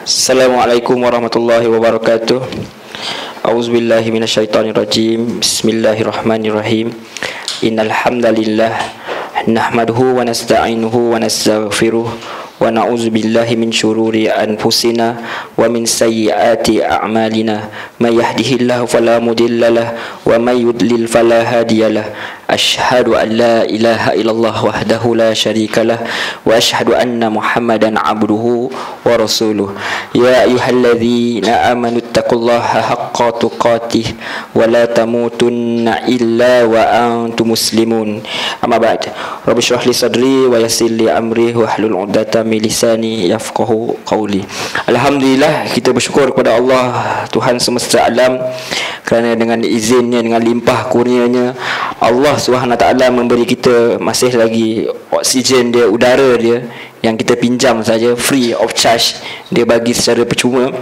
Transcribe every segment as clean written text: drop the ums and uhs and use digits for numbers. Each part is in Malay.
Assalamualaikum warahmatullahi wabarakatuh. A'udzubillahi minasyaitonirrajim. Bismillahirrahmanirrahim. Innal hamdalillah nahmaduhu wa nasta'inuhu wa nastaghfiruh wa na'udzubillahi min syururi anfusina wa min sayyiati a'malina. May yahdihillahu fala mudhillalah wa may yudlil fala hadiyalah. Asyhadu an la ilaha illallah wahdahu la syarikalah wa asyhadu anna Muhammadan abduhu wa rasuluh. Ya ayyuhalladzina amanu taqullaha haqqa tuqatih wa la tamutunna illa wa antum muslimun. Amma ba'd. Rabbi shrah li sadri wa yassir li amri wa hlul 'uqdatam min lisani yafqahu qawli. Alhamdulillah, kita bersyukur kepada Allah Tuhan semesta alam kerana dengan izinnya, dengan limpah kurnianya, Allah SWT memberi kita masih lagi oksigen dia, udara dia yang kita pinjam saja, free of charge. Dia bagi secara percuma.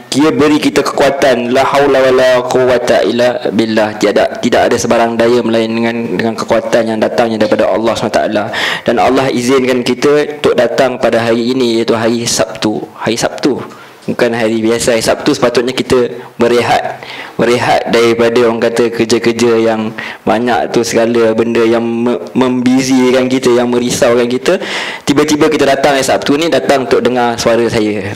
Dia beri kita kekuatan, la haula wala quwwata illa billah. Tidak ada sebarang daya melainkan dengan kekuatan yang datangnya daripada Allah SWT. Dan Allah izinkan kita untuk datang pada hari ini, iaitu hari Sabtu. Hari Sabtu, bukan hari biasa. Hari Sabtu sepatutnya kita berehat daripada orang kata kerja-kerja yang banyak tu, segala benda yang membizikan kita, yang merisaukan kita. Tiba-tiba kita datang hari Sabtu ni, datang untuk dengar suara saya.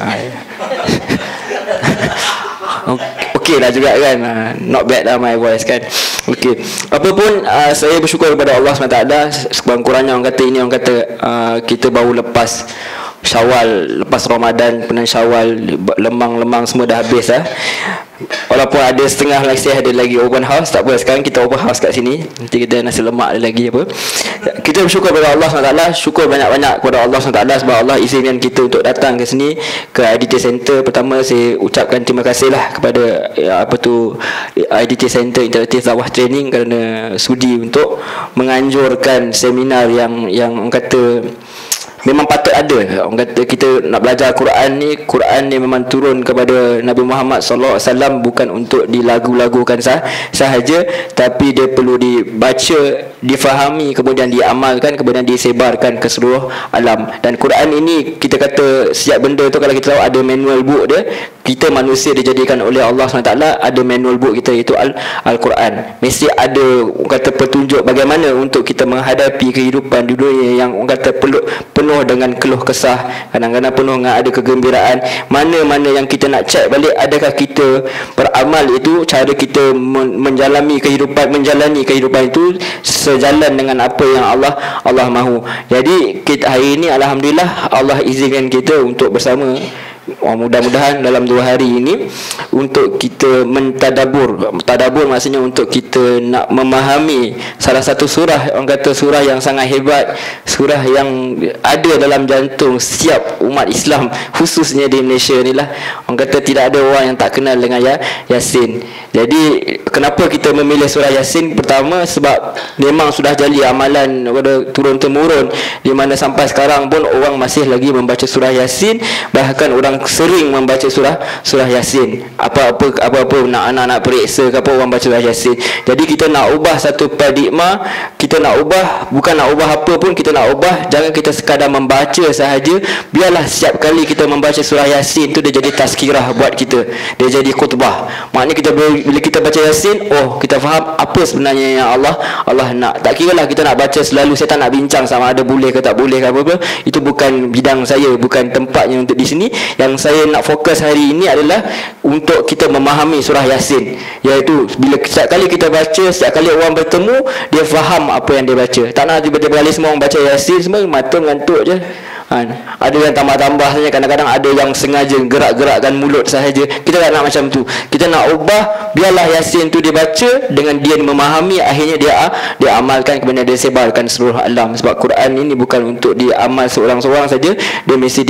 Okey lah juga kan, not bad lah my voice kan. Okey, apapun, saya bersyukur kepada Allah SWT. Sekurang-kurangnya orang kata ini, orang kata kita baru lepas Syawal, lepas Ramadan, penan Syawal, lemang-lemang semua dah habis lah. Walaupun ada setengah masih ada lagi open house, tak apa, sekarang kita open house kat sini. Nanti kita nasi lemak ada lagi apa. Kita bersyukur kepada Allah SWT. Syukur banyak-banyak kepada Allah SWT sebab Allah izinkan kita untuk datang ke sini, ke IDT Center. Pertama, saya ucapkan terima kasih lah kepada IDT Center Interaktif Dakwah Training kerana sudi untuk menganjurkan seminar yang orang kata memang patut ada. Orang kata kita nak belajar Quran ni memang turun kepada Nabi Muhammad SAW, bukan untuk dilagu-lagukan sahaja, tapi dia perlu dibaca, difahami, kemudian diamalkan, kemudian disebarkan ke seluruh alam. Dan Quran ini, kita kata setiap benda tu, kalau kita tahu ada manual book dia, kita manusia dijadikan oleh Allah SWT, ada manual book kita, iaitu Al-Quran. Mesti ada kata petunjuk bagaimana untuk kita menghadapi kehidupan di dunia yang orang kata penuh dengan keluh kesah, kadang-kadang penuh dengan ada kegembiraan. Mana-mana yang kita nak check balik, adakah kita beramal itu, cara kita menjalani kehidupan itu sejalan dengan apa yang Allah mahu. Jadi kita hari ini alhamdulillah Allah izinkan kita untuk bersama. Mudah-mudahan dalam 2 hari ini untuk kita mentadabur. Tadabur maksudnya untuk kita nak memahami salah satu surah, orang kata surah yang sangat hebat, surah yang ada dalam jantung setiap umat Islam, khususnya di Malaysia ni lah. Orang kata tidak ada orang yang tak kenal dengan Yasin. Jadi kenapa kita memilih surah Yasin? Pertama, sebab memang sudah jadi amalan turun-temurun, di mana sampai sekarang pun orang masih lagi membaca surah Yasin. Bahkan orang sering membaca surah Yasin. Apa-apa nak periksa ke apa, orang baca surah Yasin. Jadi kita nak ubah satu paradigma, kita nak ubah, bukan nak ubah apa pun, kita nak ubah, jangan kita sekadar membaca sahaja. Biarlah setiap kali kita membaca surah Yasin tu dia jadi tazkirah buat kita, dia jadi khutbah. Maknanya kita bila kita baca Yasin, kita faham apa sebenarnya yang Allah nak. Tak kira lah kita nak baca selalu, saya tak nak bincang sama ada boleh ke tak boleh ke apa-apa. Itu bukan bidang saya, bukan tempatnya untuk di sini. Yang saya nak fokus hari ini adalah untuk kita memahami surah Yasin, iaitu bila setiap kali kita baca, setiap kali orang bertemu, dia faham apa yang dia baca. Tak nak tiba-tiba kali semua orang baca Yasin semua mata mengantuk je. Ada yang tambah-tambah saja, kadang-kadang ada yang sengaja gerak-gerakkan mulut sahaja. Kita tak nak macam tu. Kita nak ubah, biarlah Yasin tu dia baca, dengan dia memahami, akhirnya dia amalkan, kemudian dia sebarkan seluruh alam. Sebab Quran ini bukan untuk diamal seorang-seorang saja, dia mesti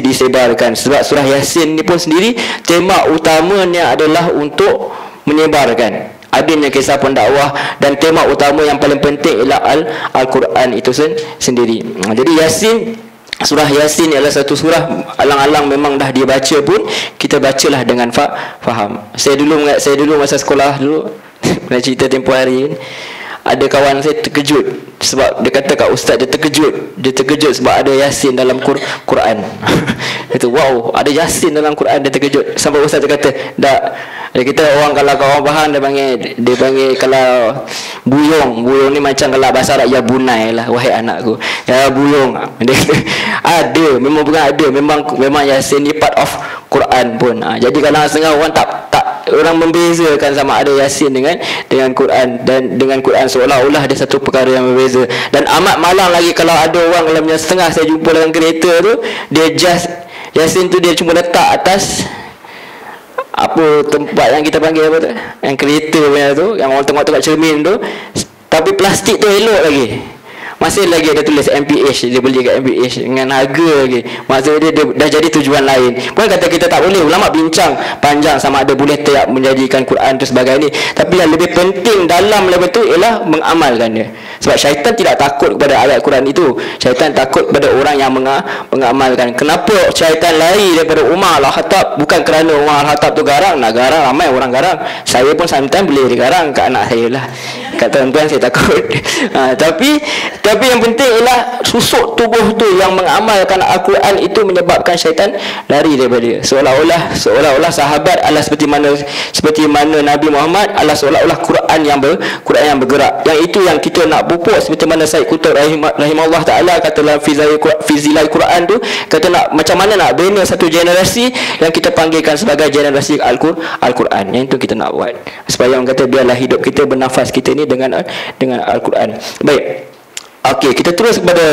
disebarkan. Sebab surah Yasin ni pun sendiri tema utamanya adalah untuk menyebarkan. Adanya kisah pendakwah, dan tema utama yang paling penting ialah Al-Quran itu sendiri. Jadi Yasin, surah Yasin adalah satu surah alang-alang memang dah dia baca pun, kita bacalah dengan faham. Saya dulu masa sekolah dulu pernah cerita tempoh hari ada kawan saya terkejut sebab dia kata kat ustaz dia terkejut sebab ada Yasin dalam Quran. Itu wow, ada Yasin dalam Quran, dia terkejut sampai ustaz dia kata tak. Dia kita orang kalau kawan faham dia panggil kalau buyung ni macam kalau bahasa Arab ya bunai lah, wahai anakku ya buyung. Dia kata ada, memang bukan ada, memang Yasin ni part of Quran pun. Jadi kalau setengah orang tak orang membezakan sama ada Yasin dengan Quran, dan dengan Quran seolah-olah ada satu perkara yang berbeza. Dan amat malang lagi kalau ada orang dalam setengah saya jumpa dalam kereta tu, dia just Yasin tu dia cuma letak atas apa tempat yang kita panggil apa tu, yang kereta punya tu, yang orang tengok kat cermin tu, tapi plastik tu elok lagi. Masih lagi ada tulis MPH, dia beli kat MPH dengan harga lagi. Maksudnya dia dah jadi tujuan lain. Bukan kata kita tak boleh, ulama bincang panjang sama ada boleh tak menjadikan Quran tu sebagai ni. Tapi yang lebih penting dalam level tu ialah mengamalkan dia. Sebab syaitan tidak takut kepada ayat Quran itu. Syaitan takut kepada orang yang mengamalkan. Kenapa syaitan lari daripada Umar Al-Khattab? Bukan kerana Umar Al-Khattab tu garang. Nak garang, ramai orang garang. Saya pun sometimes boleh digarang kat anak saya lah. Kat tuan-tuan saya takut. Tapi yang penting ialah susuk tubuh tu yang mengamalkan Al-Quran itu menyebabkan syaitan lari daripada dia. Seolah-olah sahabat adalah seperti mana Nabi Muhammad adalah seolah-olah Quran yang bergerak. Yang itu yang kita nak pupuk, seperti mana Said Qutb rahimahullah taala kata dalam Fizilal Quran tu, kata nak macam mana nak bina satu generasi yang kita panggilkan sebagai generasi Al-Quran. Yang itu kita nak buat supaya orang kata biarlah hidup kita bernafas kita ni dengan Al-Quran. Baik. Okey, kita terus kepada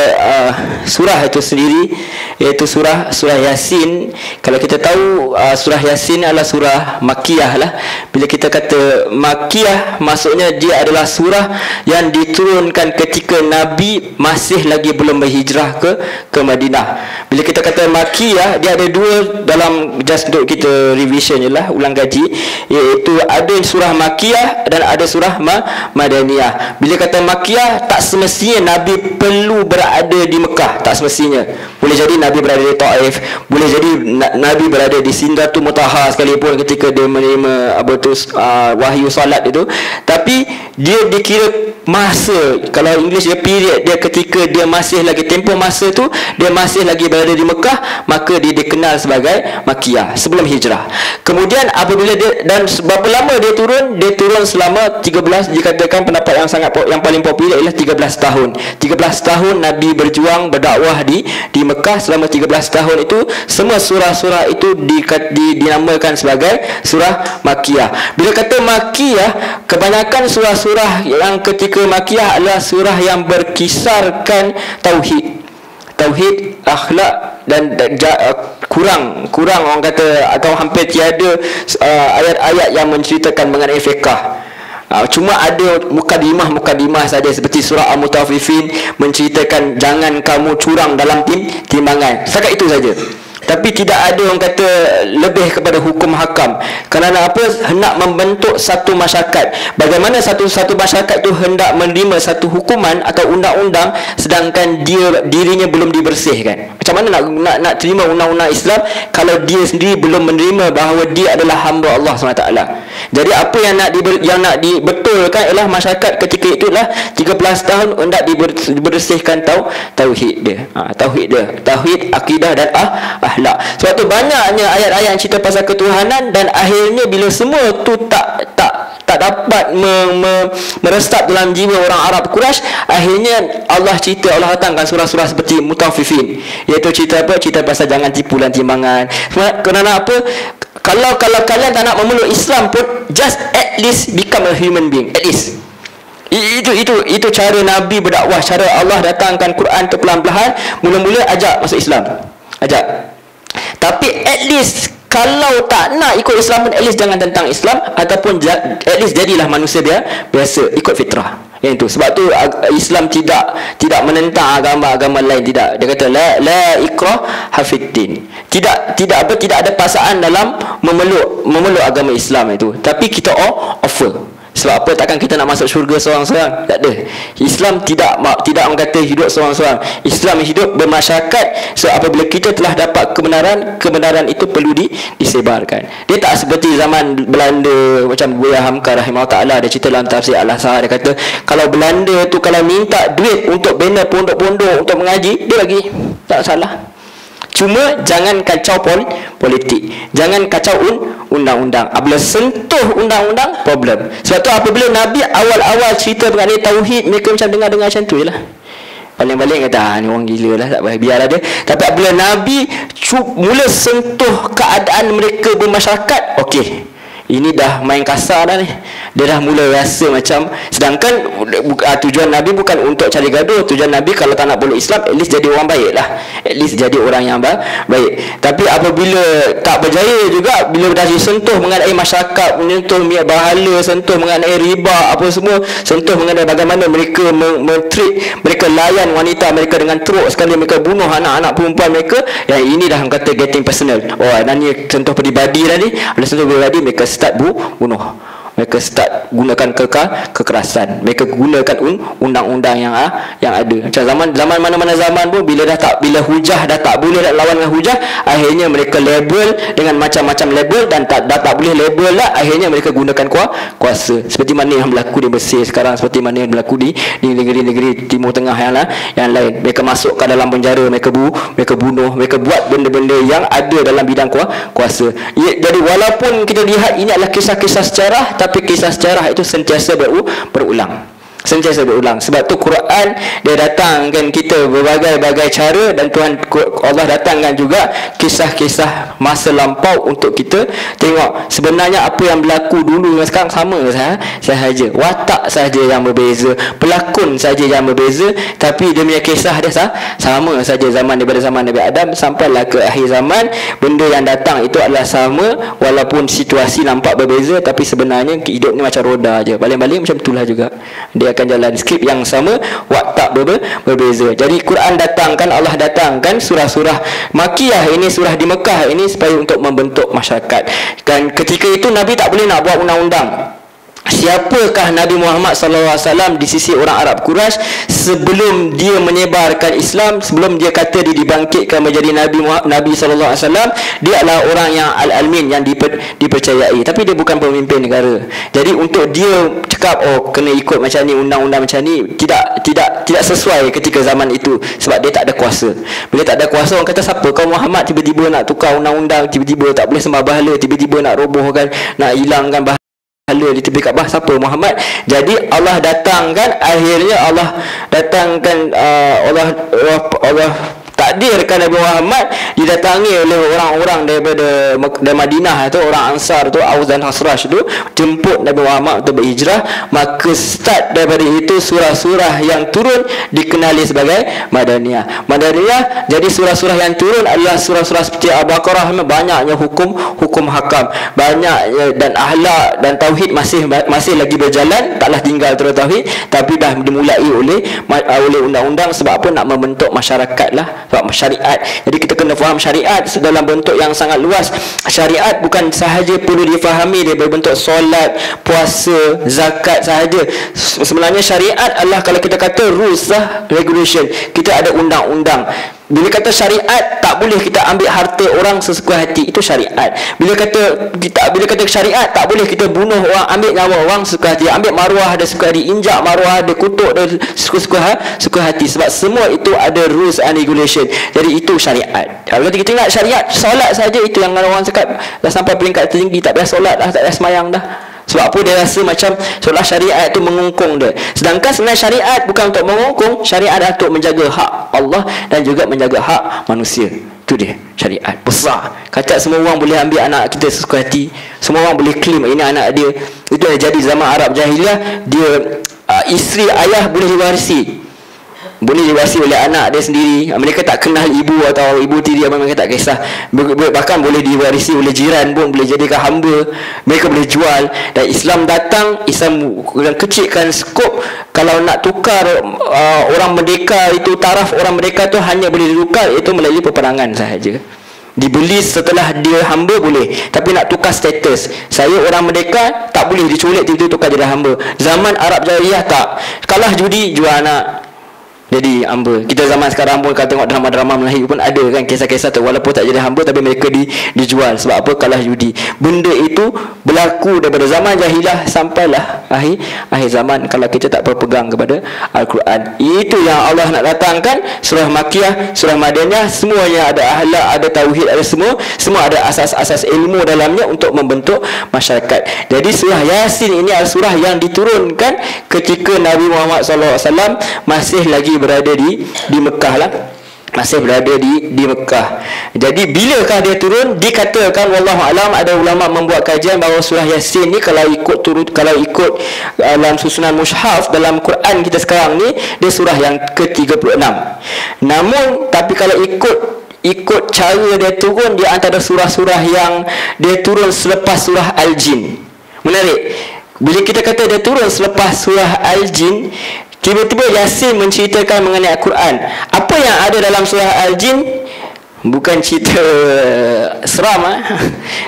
surah itu sendiri, iaitu surah Yasin. Kalau kita tahu surah Yasin adalah surah Makkiyah lah. Bila kita kata Makkiyah, maksudnya dia adalah surah yang diturunkan ketika Nabi masih lagi belum berhijrah ke Madinah. Bila kita kata Makkiyah, dia ada dua dalam, just untuk kita revision je lah, ulang gaji, iaitu ada surah Makkiyah dan ada surah Madaniyah. Bila kata Makkiyah, tak semestinya Nabi perlu berada di Mekah, tak semestinya. Boleh jadi Nabi berada di Taif, boleh jadi Nabi berada di Sidratul Muntaha sekalipun ketika dia menerima wahyu salat itu. Tapi dia dikira masa, kalau English dia period, dia ketika dia masih lagi tempoh masa tu dia masih lagi berada di Mekah, maka dia dikenal sebagai Makkiyah sebelum hijrah. Kemudian apabila dia, dan berapa lama dia turun selama 13, dikatakan pendapat yang paling popular ialah 13 tahun. 13 tahun Nabi berjuang berdakwah di Mekah. Selama 13 tahun itu semua surah-surah itu dinamakan sebagai surah Makkiyah. Bila kata Makkiyah, kebanyakan surah-surah yang ketika Makkiyah adalah surah yang berkisarkan tauhid, akhlak, dan kurang orang kata, atau hampir tiada ayat-ayat yang menceritakan mengenai fiqh. Cuma ada mukadimah saja, seperti surah Al-Mutaffifin menceritakan jangan kamu curang dalam timbangan. Setakat itu saja. Tapi tidak ada orang kata lebih kepada hukum hakam. Kerana apa? Hendak membentuk satu masyarakat. Bagaimana satu masyarakat tu hendak menerima satu hukuman atau undang-undang sedangkan dirinya belum dibersihkan. Macam mana nak terima undang-undang Islam kalau dia sendiri belum menerima bahawa dia adalah hamba Allah SWT. Jadi apa yang nak dibetulkan ialah masyarakat ketika itulah 13 tahun hendak dibersihkan tauhid dia. Tauhid, akidah dan akhlak. Sebab tu banyaknya ayat-ayat yang cerita pasal ketuhanan, dan akhirnya bila semua tu tak dapat meresap dalam jiwa orang Arab Quraisy, akhirnya Allah datangkan surah-surah seperti Mutaffifin, iaitu cerita pasal jangan tipu dalam timbangan. Kerana apa? Kalau kalian tak nak memeluk Islam pun, just at least become a human being, at least. Itu cara Nabi berdakwah, cara Allah datangkan Quran tu perlahan-lahan. Mula-mula ajak masuk Islam, tapi at least kalau tak nak ikut Islam pun, at least jangan tentang Islam, ataupun at least jadilah manusia biasa, ikut fitrah. Yang itu sebab tu Islam tidak menentang agama-agama lain, tidak. Dia kata la ikrah hafiddin. Tidak ada paksaan dalam memeluk agama Islam itu, tapi kita offer. Sebab apa? Takkan kita nak masuk syurga seorang-seorang? Tak ada. Islam tidak orang kata hidup seorang-seorang. Islam hidup bermasyarakat. So apabila kita telah dapat kebenaran itu perlu disebarkan. Dia tak seperti zaman Belanda, macam Buya Hamka rahimahullah ta'ala, dia cerita dalam tafsir Al-Azhar, dia kata kalau Belanda tu kalau minta duit untuk bina pondok-pondok untuk mengaji, dia bagi, tak salah. Cuma jangan kacau politik, jangan kacau undang-undang. Apabila sentuh undang-undang, problem. Sebab tu apabila Nabi awal-awal cerita mengenai tauhid, mereka macam dengar-dengar macam tu je lah. Paling-paling kata ni orang gila lah, tak payah, biarlah dia. Tapi apabila Nabi mula sentuh keadaan mereka bermasyarakat, okey, ini dah main kasar dah ni. Dia dah mula rasa macam, sedangkan tujuan Nabi bukan untuk cari gaduh. Tujuan Nabi kalau tak nak peluk Islam, at least jadi orang baik lah, at least jadi orang yang baik. Tapi apabila tak berjaya juga, bila dah disentuh mengenai masyarakat, menyentuh bahala, sentuh mengenai riba, apa semua, sentuh mengenai bagaimana mereka mentreat, mereka layan wanita mereka dengan teruk sekali, mereka bunuh anak-anak perempuan mereka, yang ini dah kata getting personal. Oh, dan ni sentuh peribadi dah ni. Bila sentuh peribadi, mereka start bunuh. Mereka start gunakan kekerasan. Mereka gunakan undang-undang yang ada. Macam zaman mana-mana zaman pun, bila hujah dah tak boleh nak lawan dengan hujah, akhirnya mereka label dengan macam-macam label, dan dah tak boleh label lah, akhirnya mereka gunakan kuasa. Seperti mana yang berlaku di Mesir sekarang, seperti mana yang berlaku di negeri-negeri Timur Tengah yang lain. Mereka masuk ke dalam penjara, mereka bunuh, mereka buat benda-benda yang ada dalam bidang kuasa. Jadi walaupun kita lihat ini adalah kisah-kisah sejarah, tapi kisah sejarah itu sentiasa berulang. Sebab tu Quran dia datangkan kita berbagai-bagai cara, dan Tuhan Allah datangkan juga kisah-kisah masa lampau untuk kita tengok sebenarnya apa yang berlaku dulu dengan sekarang sama sahaja. Watak sahaja yang berbeza, pelakon sahaja yang berbeza, tapi dia punya kisah dia sama saja, daripada zaman Nabi Adam sampailah ke akhir zaman. Benda yang datang itu adalah sama, walaupun situasi nampak berbeza, tapi sebenarnya hidup ni macam roda aja. Balik-balik macam itulah juga. Dia akan jalan skrip yang sama, watak berbeza. Jadi Quran datangkan, Allah datangkan surah-surah Makiyah ini, surah di Mekah ini, supaya untuk membentuk masyarakat. Dan ketika itu Nabi tak boleh nak buat undang-undang. Siapakah Nabi Muhammad SAW di sisi orang Arab Quraisy sebelum dia menyebarkan Islam, sebelum dia kata dia dibangkitkan menjadi Nabi SAW? Dia adalah orang yang al-almin, yang dipercayai, tapi dia bukan pemimpin negara. Jadi untuk dia cakap kena ikut macam ni, undang-undang macam ni, tidak sesuai ketika zaman itu, sebab dia tak ada kuasa. Bila tak ada kuasa, orang kata siapa kau Muhammad tiba-tiba nak tukar undang-undang, tiba-tiba tak boleh sembah bahala, tiba-tiba nak robohkan, nak hilangkan bahala di tepi Kaabah, siapa Muhammad? Jadi Allah datangkan, akhirnya Allah datangkan Allah takdirkan Nabi Muhammad didatangi oleh orang-orang daripada Madinah tu, orang Ansar tu, Aus dan Khazraj tu, jemput Nabi Muhammad untuk berhijrah. Maka start daripada itu surah-surah yang turun dikenali sebagai Madaniyah. Jadi surah-surah yang turun adalah surah-surah seperti Al-Baqarah, banyaknya hukum hakam, banyaknya, dan akhlak dan tauhid masih lagi berjalan, taklah tinggal terus tauhid, tapi dah dimulai oleh undang-undang. Sebab apa? Nak membentuk masyarakat lah, sebab syariat. Jadi kita kena faham syariat dalam bentuk yang sangat luas. Syariat bukan sahaja perlu difahami dia berbentuk solat, puasa, zakat sahaja. Sebenarnya syariat adalah, kalau kita kata rules lah, regulation, kita ada undang-undang. Bila kata syariat, tak boleh kita ambil harta orang sesuka hati, itu syariat. Bila kata syariat, tak boleh kita bunuh orang, ambil nyawa orang sesuka hati, ambil maruah dia suka hati, injak maruah dia, kutuk dia suka hati. Sebab semua itu ada rules and regulation. Jadi itu syariat. Kalau kita ingat syariat, solat saja itu yang orang cakap dah sampai peringkat tertinggi, tak payah solat dah, tak payah semayang dah. Sebab apa? Dia rasa macam seolah syariat itu mengungkung dia. Sedangkan sebenarnya syariat bukan untuk mengungkung, syariat adalah untuk menjaga hak Allah dan juga menjaga hak manusia. Itu dia syariat besar. Kata semua orang boleh ambil anak kita sesuka hati, semua orang boleh claim ini anak dia. Itu yang jadi zaman Arab Jahiliah. Dia isteri ayah boleh diwarisi oleh anak dia sendiri. Mereka tak kenal ibu atau ibu tiri, mereka tak kisah. Bahkan boleh diwarisi oleh jiran pun, boleh jadikan hamba, mereka boleh jual. Dan Islam datang, Islam kecilkan skop. Kalau nak tukar orang merdeka itu, taraf orang merdeka tu hanya boleh ditukar itu melalui peperangan sahaja. Dibeli setelah dia hamba boleh, tapi nak tukar status, saya orang merdeka, tak boleh diculik tiba-tiba tukar jadi hamba. Zaman Arab Jahiliyah tak, kalah judi jual anak jadi hamba. Kita zaman sekarang pun kalau tengok drama-drama Melayu pun ada kan kisah-kisah tu, walaupun tak jadi hamba tapi mereka dijual. Sebab apa? Kalah judi. Benda itu berlaku daripada zaman jahiliah sampailah akhir zaman kalau kita tak berpegang kepada Al-Quran. Itu yang Allah nak datangkan. Surah Makkiyah, surah Madaniyah, semuanya ada akhlak, ada tauhid, ada semua ada asas-asas ilmu dalamnya untuk membentuk masyarakat. Jadi surah Yasin ini adalah surah yang diturunkan ketika Nabi Muhammad SAW masih lagi berada di Mekah lah, masih berada di Mekah. Jadi bilakah dia turun? Dikatakan wallahu alam, ada ulama membuat kajian bahawa surah Yasin ni kalau ikut dalam susunan mushaf dalam Quran kita sekarang ni, dia surah yang ke-36. Namun tapi kalau ikut cara dia turun, dia antara surah-surah yang dia turun selepas surah Al-Jin. Menarik. Bila kita kata dia turun selepas surah Al-Jin, tiba-tiba Yasin menceritakan mengenai Al-Quran. Apa yang ada dalam surah Al-Jin bukan cerita seram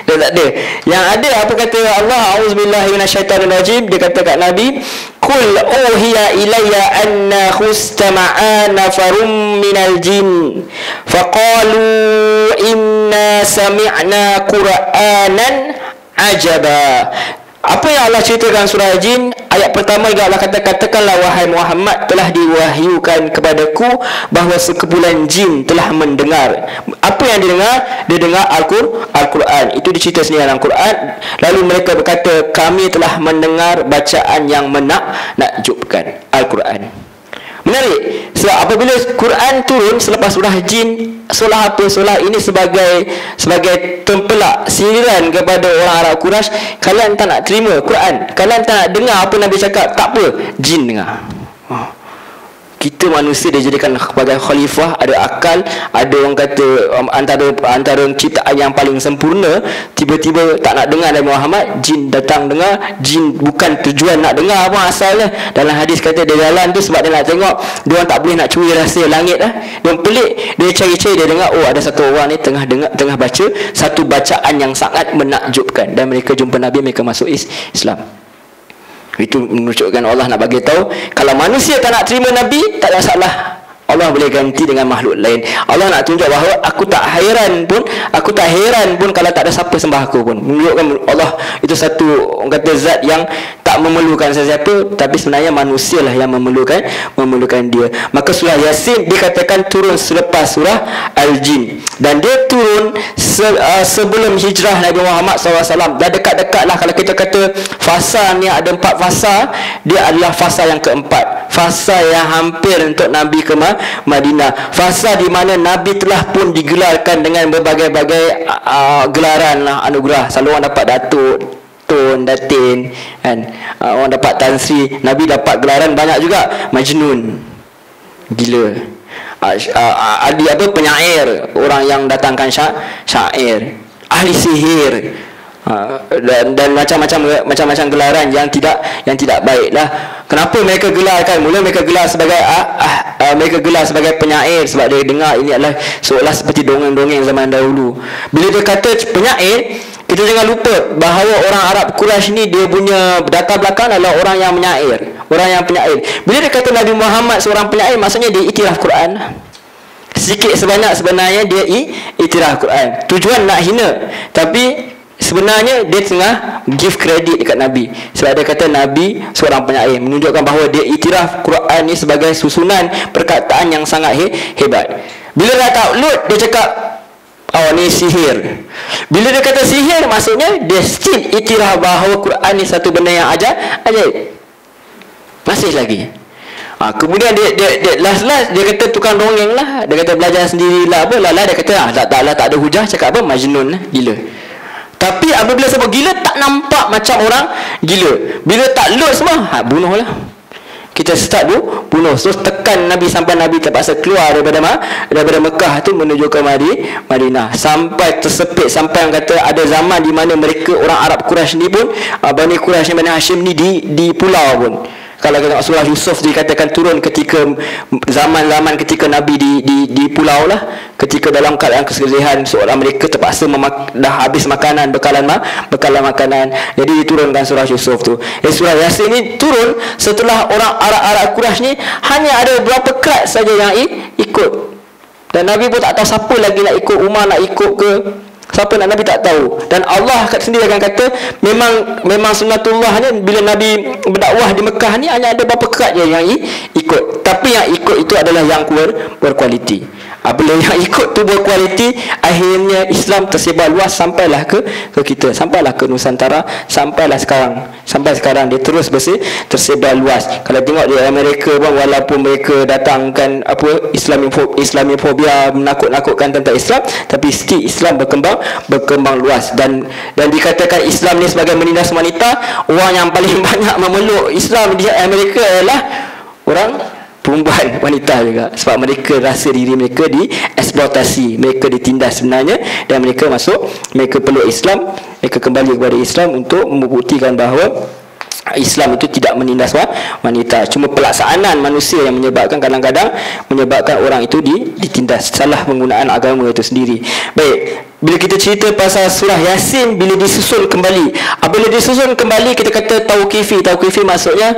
dia tak ada. Yang ada apa kata Allah, auzubillahi minasyaitanirrajim, dia kata kat Nabi, qul uhiya ilayya anna khustama'a nafarum minal jin faqalu inna sami'na qur'anan ajaba. Apa yang Allah ceritakan surah Jin, ayat pertama juga Allah katakanlah wahai Muhammad, telah diwahyukan kepadaku bahawa sekumpulan jin telah mendengar. Apa yang didengar? Dia dengar Al-Quran. Itu dicerita sendiri dalam Quran. Lalu mereka berkata, kami telah mendengar bacaan yang menakjubkan, Al-Quran. Menarik. Sebab apabila Quran turun selepas surah Jin, surah apa? Surah ini sebagai tempelak sindiran kepada orang Arab Quraisy. Kalian tak nak terima Quran, kalian tak nak dengar apa Nabi cakap, tak apa, jin dengar. Kita manusia dijadikan sebagai khalifah, ada akal, ada orang kata antara ciptaan yang paling sempurna. Tiba-tiba tak nak dengar dari Muhammad, jin datang dengar. Jin bukan tujuan nak dengar apa asalnya. Dalam hadis kata dia jalan tu sebab dia nak tengok, dia orang tak boleh nak curi rahsia langit lah. Dia pelik, dia cari-cari, dia dengar, oh ada satu orang ni tengah baca satu bacaan yang sangat menakjubkan, dan mereka jumpa Nabi, mereka masuk Islam. Itu menunjukkan Allah nak bagi tahu, kalau manusia tak nak terima Nabi, tak ada masalah, Allah boleh ganti dengan makhluk lain. Allah nak tunjuk bahawa aku tak heran pun kalau tak ada siapa sembah aku pun. Menunjukkan Allah itu satu, orang kata, zat yang tak memerlukan sesiapa, tapi sebenarnya manusia lah yang memerlukan dia. Maka surah Yasin dikatakan turun selepas surah Al-Jin, dan dia turun sebelum hijrah Nabi Muhammad SAW. Dah dekat-dekat lah. Kalau kita kata fasa ni ada 4 fasa, dia adalah fasa yang keempat, fasa yang hampir untuk Nabi ke Madinah, fasa di mana Nabi telah pun digelarkan dengan berbagai-bagai gelaran lah, anugerah. Selalu orang dapat datuk, Tun, Datin kan, orang dapat Tan Sri. Nabi dapat gelaran banyak juga, Majnun, gila, penyair, orang yang datangkan syair, ahli sihir, dan macam-macam gelaran yang tidak baiklah. Kenapa mereka gelarkan? Mula mereka gelar sebagai penyair sebab dia dengar ini adalah seolah seperti dongeng-dongeng zaman dahulu. Bila dia kata penyair, kita jangan lupa bahawa orang Arab Quraisy ni dia punya latar belakang adalah orang yang menyair, orang yang penyair. Bila dia kata Nabi Muhammad seorang penyair, maksudnya dia iktiraf Quran. Sedikit sebanyak sebenarnya dia iktiraf Quran. Tujuan nak hina, tapi sebenarnya dia tengah give credit dekat Nabi. Sebab dia kata Nabi seorang penyair, menunjukkan bahawa dia iktiraf Quran ni sebagai susunan perkataan yang sangat hebat. Bila dah taklid, dia cakap, oh ni sihir. Bila dia kata sihir, maksudnya dia still iktiraf bahawa Quran ni satu benda yang ajaib. Masih lagi. Kemudian dia last dia kata tukang dongeng lah. Dia kata belajar sendirilah, apa lah. Dia kata tak ada hujah, cakap apa, Majnun lah, gila. Tapi apabila sebut gila, tak nampak macam orang gila. Bila tak load semua, bunuh lah. Kita start bunuh. So tekan Nabi sampai Nabi terpaksa keluar daripada Mekah tu menuju ke Madinah. Sampai tersepit, sampai yang kata ada zaman di mana mereka orang Arab Quraisy ni pun, Bani Quraisy, Bani Hashim ni di pulau pun. Kalau kita tengok surah Yusuf dikatakan turun ketika zaman-zaman ketika Nabi di pulau lah, ketika dalam keadaan kesedihan seorang mereka terpaksa dah habis makanan, bekalan makanan, jadi diturunkan surah Yusuf tu. Surah Yasin ni turun setelah orang Arab Quraisy ni hanya ada beberapa kerat saja yang ikut, dan Nabi pun tak tahu siapa lagi nak ikut, Umar nak ikut ke siapa nak, Nabi tak tahu. Dan Allah sendiri akan kata memang sunnatullahnya bila Nabi berdakwah di Mekah ni hanya ada beberapa kerat je yang ikut, tapi yang ikut itu adalah yang berkualiti. Bila yang ikut tu berkualiti, akhirnya Islam tersebar luas sampailah ke kita, sampailah ke Nusantara, sampai sekarang dia terus tersebar luas. Kalau tengok di Amerika pun, walaupun mereka datangkan Islamofobia, menakut-nakutkan tentang Islam, tapi still Islam berkembang luas, dan dikatakan Islam ni sebagai menindas wanita. Orang yang paling banyak memeluk Islam di Amerika adalah orang perempuan, wanita juga, sebab mereka rasa diri mereka dieksploitasi, mereka ditindas sebenarnya, dan mereka peluk Islam, mereka kembali kepada Islam untuk membuktikan bahawa Islam itu tidak menindas wanita. Cuma pelaksanaan manusia yang kadang-kadang menyebabkan orang itu ditindas, salah penggunaan agama itu sendiri. Baik, bila kita cerita pasal surah Yasin, bila disusun kembali, kita kata tauqifi maksudnya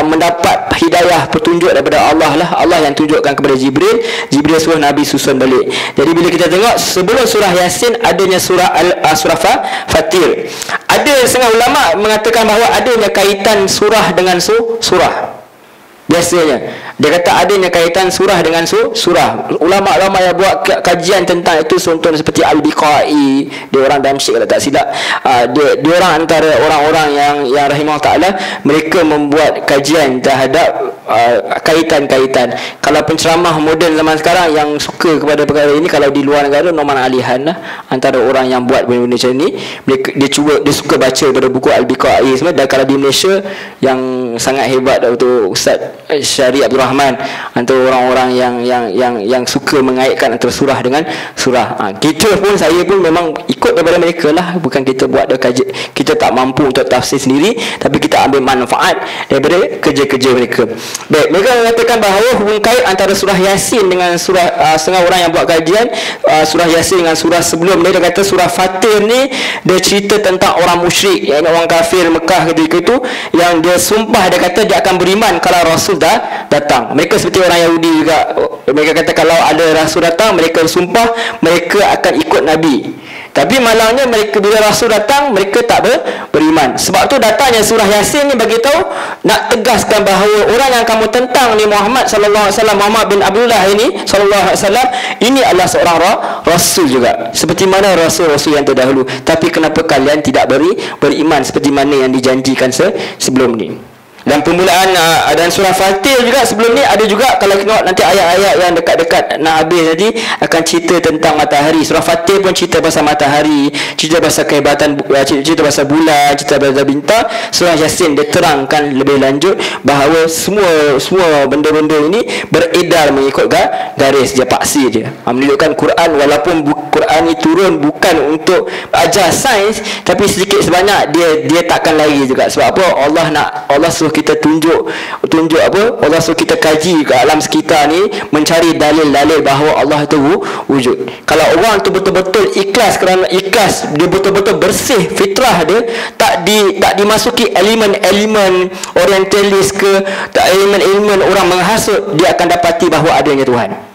mendapat hidayah, petunjuk daripada Allah lah. Allah yang tunjukkan kepada Jibril suruh Nabi susun balik. Jadi bila kita tengok sebelum surah Yasin adanya surah Fatir. Ada setengah ulama mengatakan bahawa adanya kaitan surah dengan surah. Biasanya dia kata adanya kaitan surah dengan surah. Ulama-ulama yang buat kajian tentang itu, contohnya seperti Al-Biqai, dia orang Damsyik kalau tak silap. Dia orang antara orang-orang yang rahimahullah ta'ala, mereka membuat kajian terhadap kaitan-kaitan. Kalau penceramah moden zaman sekarang yang suka kepada perkara ini, kalau di luar negara, Noman Alihan lah antara orang yang buat benda-benda macam ni. Dia suka baca pada buku Al-Biqai semua. Dan kalau di Malaysia yang sangat hebat tu Ustaz Syari Abdul Rahman, antara orang-orang yang suka mengaitkan antara surah dengan surah. Saya pun memang ikut daripada mereka lah, bukan kita buat kajian, kita tak mampu untuk tafsir sendiri, tapi kita ambil manfaat daripada kerja-kerja mereka. Baik, mereka mengatakan bahawa hubungan kait antara surah Yasin dengan surah, setengah orang yang buat kajian surah Yasin dengan surah sebelum dia kata surah Fatir ni dia cerita tentang orang musyrik, iaitu orang kafir Mekah ketika itu, yang dia sumpah, dia kata dia akan beriman kalau Rasul dah datang. Mereka seperti orang Yahudi juga, mereka kata kalau ada Rasul datang, mereka sumpah mereka akan ikut Nabi. Tapi malangnya mereka bila Rasul datang, mereka tak beriman. Sebab tu datangnya surah Yasin ni bagi tahu, nak tegaskan bahawa orang yang kamu tentang ni Muhammad sallallahu alaihi wasallam, Muhammad bin Abdullah ini sallallahu alaihi wasallam, ini adalah seorang rasul juga, seperti mana rasul-rasul yang terdahulu. Tapi kenapa kalian tidak beriman seperti mana yang dijanjikan sebelum ni? Dan permulaan dan surah Fatir juga sebelum ni ada juga, kalau tengok nanti ayat-ayat yang dekat-dekat nak habis tadi akan cerita tentang matahari. Surah Fatir pun cerita pasal matahari, cerita pasal kehebatan, cerita pasal bulan, cerita pasal bintang. Surah Yasin dia terangkan lebih lanjut bahawa semua benda-benda ini beredar mengikut garis dia, paksi dia. Menunjukkan Quran, walaupun Quran ni turun bukan untuk ajar sains, tapi sedikit sebanyak dia takkan lari juga. Sebab apa? Allah suruh kita tunjuk apa? Allah suruh kita kaji ke alam sekitar ni, mencari dalil-dalil bahawa Allah itu wujud. Kalau orang tu betul-betul ikhlas, kerana ikhlas dia betul-betul bersih fitrah dia, tak dimasuki elemen-elemen orientalis ke, tak elemen-elemen orang menghasut, dia akan dapati bahawa adanya Tuhan.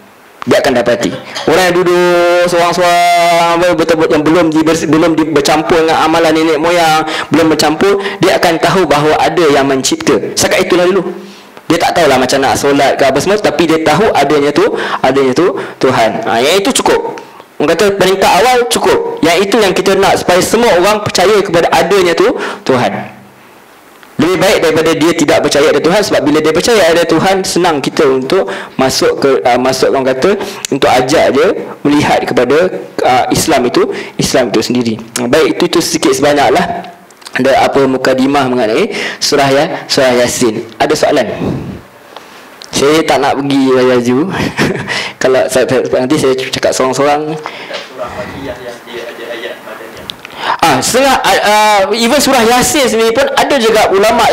Dia akan dapati orang yang duduk seorang-seorang betul-betul yang belum bercampur dengan amalan nenek moyang, belum bercampur, dia akan tahu bahawa ada yang mencipta. Setakat itulah dulu. Dia tak tahulah macam nak solat ke apa semua, tapi dia tahu adanya tu Tuhan. Yang itu cukup. Orang kata peringkat awal cukup. Yang itu yang kita nak, supaya semua orang percaya kepada adanya tu Tuhan. Lebih baik daripada dia tidak percaya ada Tuhan. Sebab bila dia percaya ada Tuhan, senang kita untuk masuk orang kata, untuk ajak dia melihat kepada Islam itu sendiri. Baik, itu sedikit sebanyaklah ada apa mukadimah mengenai surah Yasin. Ada soalan? Saya tak nak pergi laju. Kalau nanti saya cakap sorang-sorang. Surah Fatihah yang dia ada ayat madaniah. Even surah Yasin sendiri pun ada juga ulama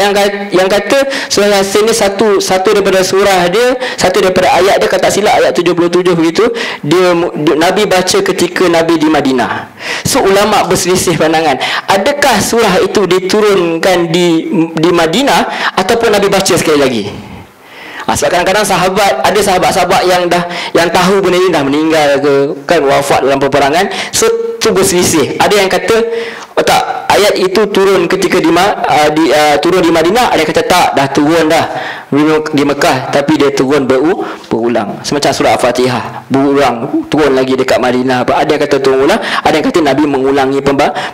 yang kata surah Yasin ni satu daripada surah dia, satu daripada ayat dia, kata silap ayat 77 begitu, Nabi baca ketika Nabi di Madinah. So ulama berselisih pandangan, adakah surah itu diturunkan di Madinah ataupun Nabi baca sekali lagi. Sebab kadang-kadang ada sahabat-sahabat yang tahu benda ini dah meninggal ke, kan wafat dalam peperangan. So tu berselisih. Ada yang kata tak, ayat itu turun ketika turun di Madinah. Ada yang kata tak, dah turun dah di Mekah, tapi dia turun berulang. Semacam surah Al-Fatihah berulang, turun lagi dekat Madinah. Ada yang kata turun ulang, ada yang kata Nabi mengulangi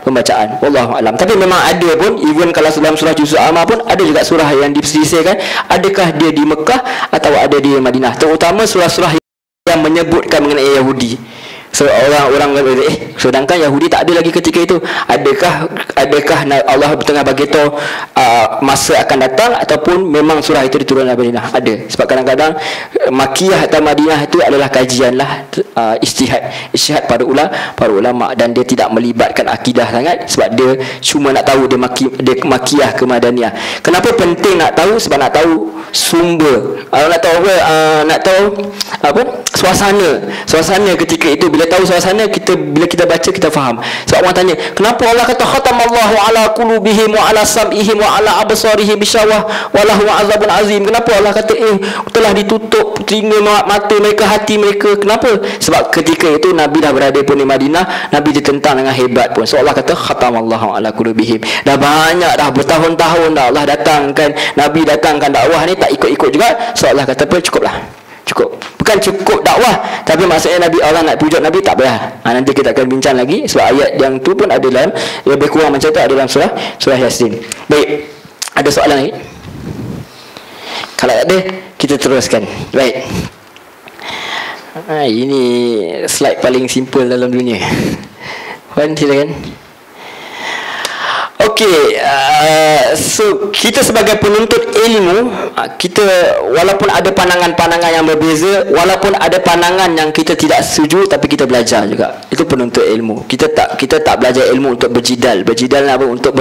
pembacaan. Wallahu alam. Tapi memang ada pun, even kalau dalam surah Juz Amma pun ada juga surah yang diperselisihkan, adakah dia di Mekah atau ada di Madinah. Terutama surah-surah yang menyebutkan mengenai Yahudi. So orang sedangkan Yahudi tak ada lagi ketika itu. Adakah Allah tengah bagi tahu masa akan datang, ataupun memang surah itu diturunkan dari Madinah? Ada. Sebab kadang-kadang Makiyah atau Madinah itu adalah kajian lah, ijtihad para ulama, dan dia tidak melibatkan akidah sangat, sebab dia cuma nak tahu dia Makiyah ke Madaniyah. Kenapa penting nak tahu? Sebab nak tahu sumber, nak tahu suasana ketika itu. Bila tahu suasana, bila kita baca, kita faham. Sebab orang tanya, kenapa Allah kata khatamallahu ala qulubihim wa ala sam'ihim wa ala absarihim bisyawah wa lahum azabun azim? Kenapa Allah kata telah ditutup telinga, mata mereka, hati mereka? Kenapa? Sebab ketika itu Nabi dah berada pun di Madinah, Nabi ditentang dengan hebat pun. So Allah kata khatamallahu ala qulubihim. Dah banyak dah, bertahun-tahun dah Allah datangkan, Nabi datangkan dakwah ni, tak ikut-ikut juga. So Allah kata apa? Cukuplah. Cukup. Bukan cukup dakwah, tapi maksudnya Nabi, Allah nak pujuk Nabi, tak payah. Nanti kita akan bincang lagi, sebab ayat yang tu pun ada dalam, lebih kurang macam tu ada dalam surah Yasin. Baik, ada soalan lagi? Kalau ada, kita teruskan. Baik. Ini slide paling simple dalam dunia. Puan, silakan. Okey, so kita sebagai penuntut ilmu, kita walaupun ada pandangan-pandangan yang berbeza, walaupun ada pandangan yang kita tidak setuju, tapi kita belajar juga. Itu penuntut ilmu. Kita tak belajar ilmu untuk berjidal. Berjidal apa? Untuk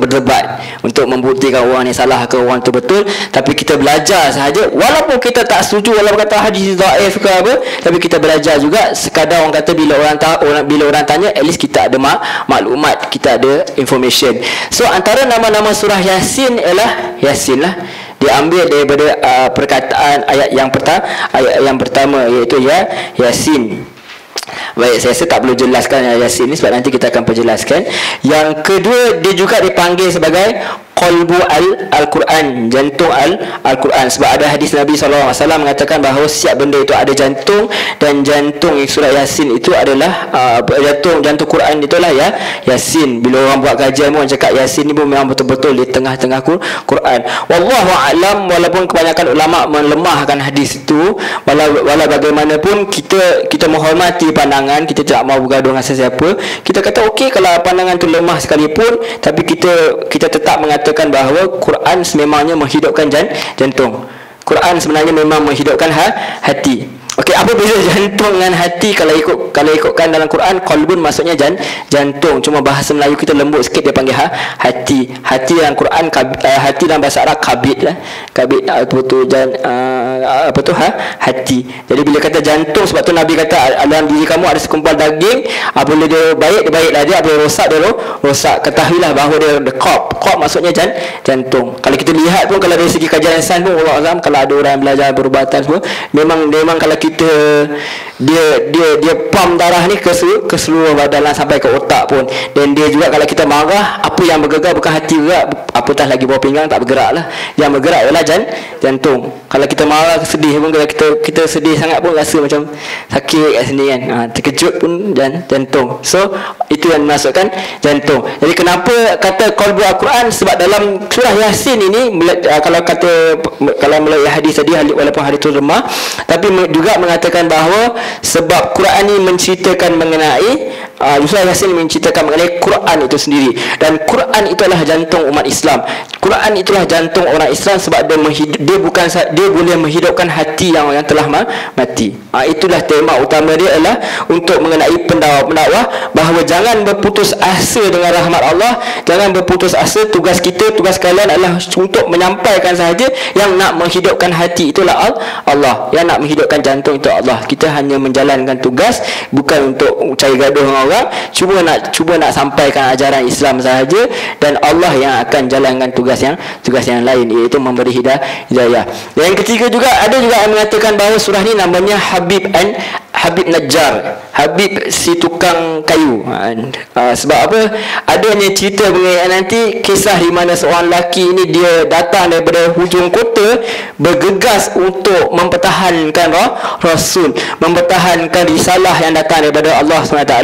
berdebat, untuk membuktikan orang ni salah ke orang tu betul. Tapi kita belajar sahaja, walaupun kita tak setuju, walaupun kata hadis dhaif ke apa, tapi kita belajar juga. Sekadar orang kata, bila orang tanya, at least kita ada maklumat, kita ada information. So antara nama-nama surah Yasin ialah Yasin lah. Diambil daripada perkataan ayat yang pertama, iaitu Yasin. Baik, saya rasa tak perlu jelaskan Yasin ni, sebab nanti kita akan perjelaskan. Yang kedua, dia juga dipanggil sebagai qalbu al-Quran, jantung al-Quran. Sebab ada hadis Nabi SAW mengatakan bahawa setiap benda itu ada jantung, dan jantung surah Yasin itu adalah jantung Quran itulah Yasin. Bila orang buat kajian pun cakap Yasin ni pun memang betul-betul di tengah-tengah Quran. Wallahu a'lam. Walaupun kebanyakan ulama melemahkan hadis itu, walau bagaimanapun kita menghormati pandangan, kita tidak mahu bergaduh dengan sesiapa. Kita kata okey, kalau pandangan tu lemah sekalipun, tapi kita tetap mengatakan bahawa Quran sememangnya menghidupkan jantung. Quran sebenarnya memang menghidupkan hati. Okey, apa beza jantung dengan hati? Kalau ikutkan dalam Quran, qalbun maksudnya jantung. Cuma bahasa Melayu kita lembut sikit, dia panggil hati. Hati dalam Quran, hati dalam bahasa Arab kabid lah. Kabid hati. Jadi bila kata jantung, sebab tu Nabi kata dalam diri kamu ada sekumpal daging, apabila dia baiklah dia, apabila rosak dia rosak. Ketahuilah bahawa dia qalb maksudnya jantung. Kalau kita lihat pun, kalau dari segi kajian sains pun, Allah Azam, kalau ada orang belajar perubatan semua, memang kalau kita dia pump darah ni ke seluruh badan sampai ke otak pun. Dan dia juga, kalau kita marah, apa yang bergerak bukan hati bergerak, apatah lagi bawah pinggang tak bergerak lah. Yang bergerak ialah jantung. Kalau kita marah, sedih pun, kalau kita sedih sangat pun rasa macam sakit kat sini kan, terkejut pun jantung. So itu yang dimasukkan jantung. Jadi kenapa kata qalbu al-Quran? Sebab dalam surah Yasin ini, kalau melalui hadis tadi, walaupun hadis itu lemah, tapi juga mengatakan bahawa sebab Quran ini menceritakan mengenai surah Yasin menceritakan mengenai Quran itu sendiri, dan Quran itulah jantung umat Islam. Quran itulah jantung orang Islam sebab dia boleh menghidupkan hati yang telah mati. Itulah tema utama dia adalah untuk mengenai pendakwah bahawa jangan berputus asa dengan rahmat Allah, jangan berputus asa. Tugas kita, tugas kalian adalah untuk menyampaikan sahaja. Yang nak menghidupkan hati itulah Allah, yang nak menghidupkan jantung itu Allah. Kita hanya menjalankan tugas, bukan untuk cari gaduh dengan orang. Cuba nak sampaikan ajaran Islam sahaja, dan Allah yang akan jalankan tugas yang lain, iaitu memberi hidayah. Yang ketiga juga, ada juga yang mengatakan bahawa surah ni namanya Habib Najjar, Habib si tukang kayu. Sebab apa? Adanya cerita mengenai nanti kisah di mana seorang lelaki ini dia datang daripada hujung kota, bergegas untuk mempertahankan Rasul, mempertahankan risalah yang datang daripada Allah SWT.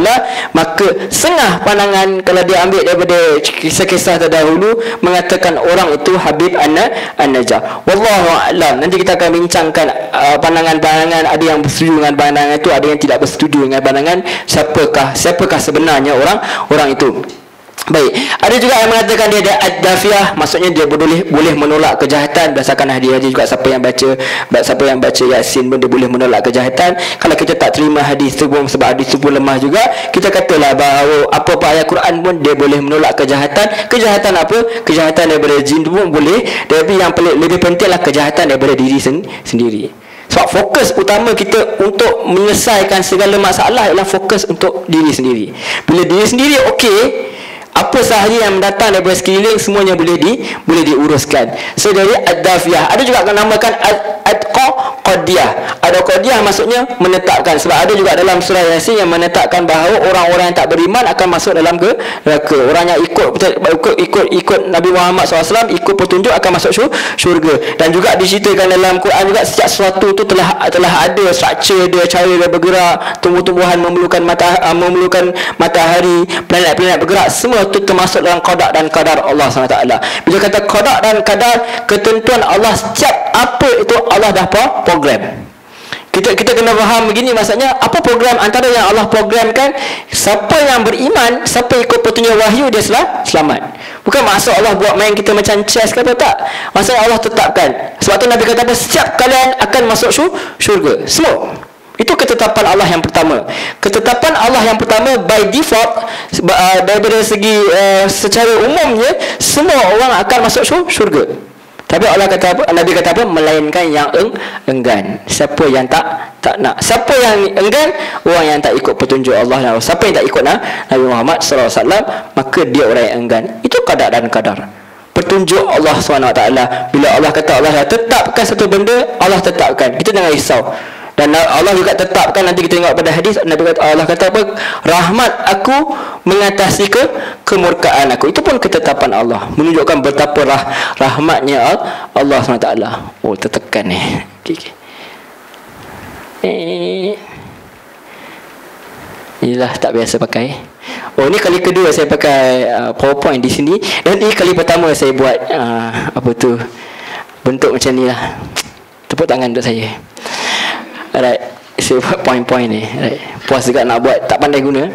Maka setengah pandangan kalau dia ambil daripada kisah-kisah terdahulu mengatakan orang itu Habib An-Najjar. Wallahu a'lam. Nanti kita akan bincangkan pandangan-pandangan, ada yang bersetuju dengan pandangan itu, ada yang tidak bersetuju dengan pandangan siapakah sebenarnya orang itu. Baik, ada juga yang mengatakan dia ada ad-dafiyah, maksudnya dia boleh menolak kejahatan berdasarkan hadis juga. Siapa yang baca Yasin pun dia boleh menolak kejahatan. Kalau kita tak terima hadis tu pun, sebab hadis tu pun lemah juga, kita katalah bahawa apa-apa ayat Quran pun dia boleh menolak kejahatan. Kejahatan apa? Kejahatan daripada jin tu pun boleh, tapi yang lebih pentinglah kejahatan daripada diri sendiri. Sebab fokus utama kita untuk menyelesaikan segala masalah ialah fokus untuk diri sendiri. Bila diri sendiri okey, apa sahaja yang datang daripada sekeliling semuanya boleh diuruskan. So dari ad-dafiyah, ada juga akan namakan ad-qadiyah. Ad-qadiyah maksudnya menetapkan. Sebab ada juga dalam surah Yasin yang menetapkan bahawa orang-orang yang tak beriman akan masuk dalam neraka. Orang yang ikut Nabi Muhammad SAW, ikut petunjuk, akan masuk syurga. Dan juga diceritakan dalam Quran juga setiap sesuatu itu telah ada struktur dia, cara dia bergerak, tumbuh-tumbuhan memerlukan matahari, planet-planet bergerak, semua itu termasuk dalam qada dan qadar Allah SWT. Bila kata qada dan qadar, ketentuan Allah, setiap apa itu Allah dah program. Kita kena faham begini, maksudnya apa program antara yang Allah programkan. Siapa yang beriman, siapa ikut petunjuk wahyu, dia selamat. Bukan maksud Allah buat main kita macam chess ke apa, tak. Maksudnya Allah tetapkan. Sebab tu Nabi kata apa? Setiap kalian akan masuk syurga, semua. Itu ketetapan Allah yang pertama. Ketetapan Allah yang pertama by default, daripada segi secara umumnya semua orang akan masuk syurga. Tapi Allah kata apa? Nabi kata apa? Melainkan yang enggan. Siapa yang tak nak. Siapa yang enggan? Orang yang tak ikut petunjuk Allah. Siapa yang tak ikut Nabi Muhammad SAW, maka dia orang yang enggan. Itu qada dan qadar. Petunjuk Allah SWT. Bila Allah kata Allah dah tetapkan satu benda, Allah tetapkan. Kita jangan risau. Dan Allah juga tetapkan, nanti kita tengok pada hadis, Allah kata apa? Rahmat aku mengatasi kemurkaan aku. Itu pun ketetapan Allah, menunjukkan betapa rahmatnya Allah SWT. Oh, tertekan ni. Okay. Inilah tak biasa pakai. Oh, ni kali kedua saya pakai PowerPoint di sini. Dan ini kali pertama saya buat bentuk macam ni lah. Tepuk tangan untuk saya. Alright, saya buat poin-poin ni. Alright, puas juga nak buat, tak pandai guna.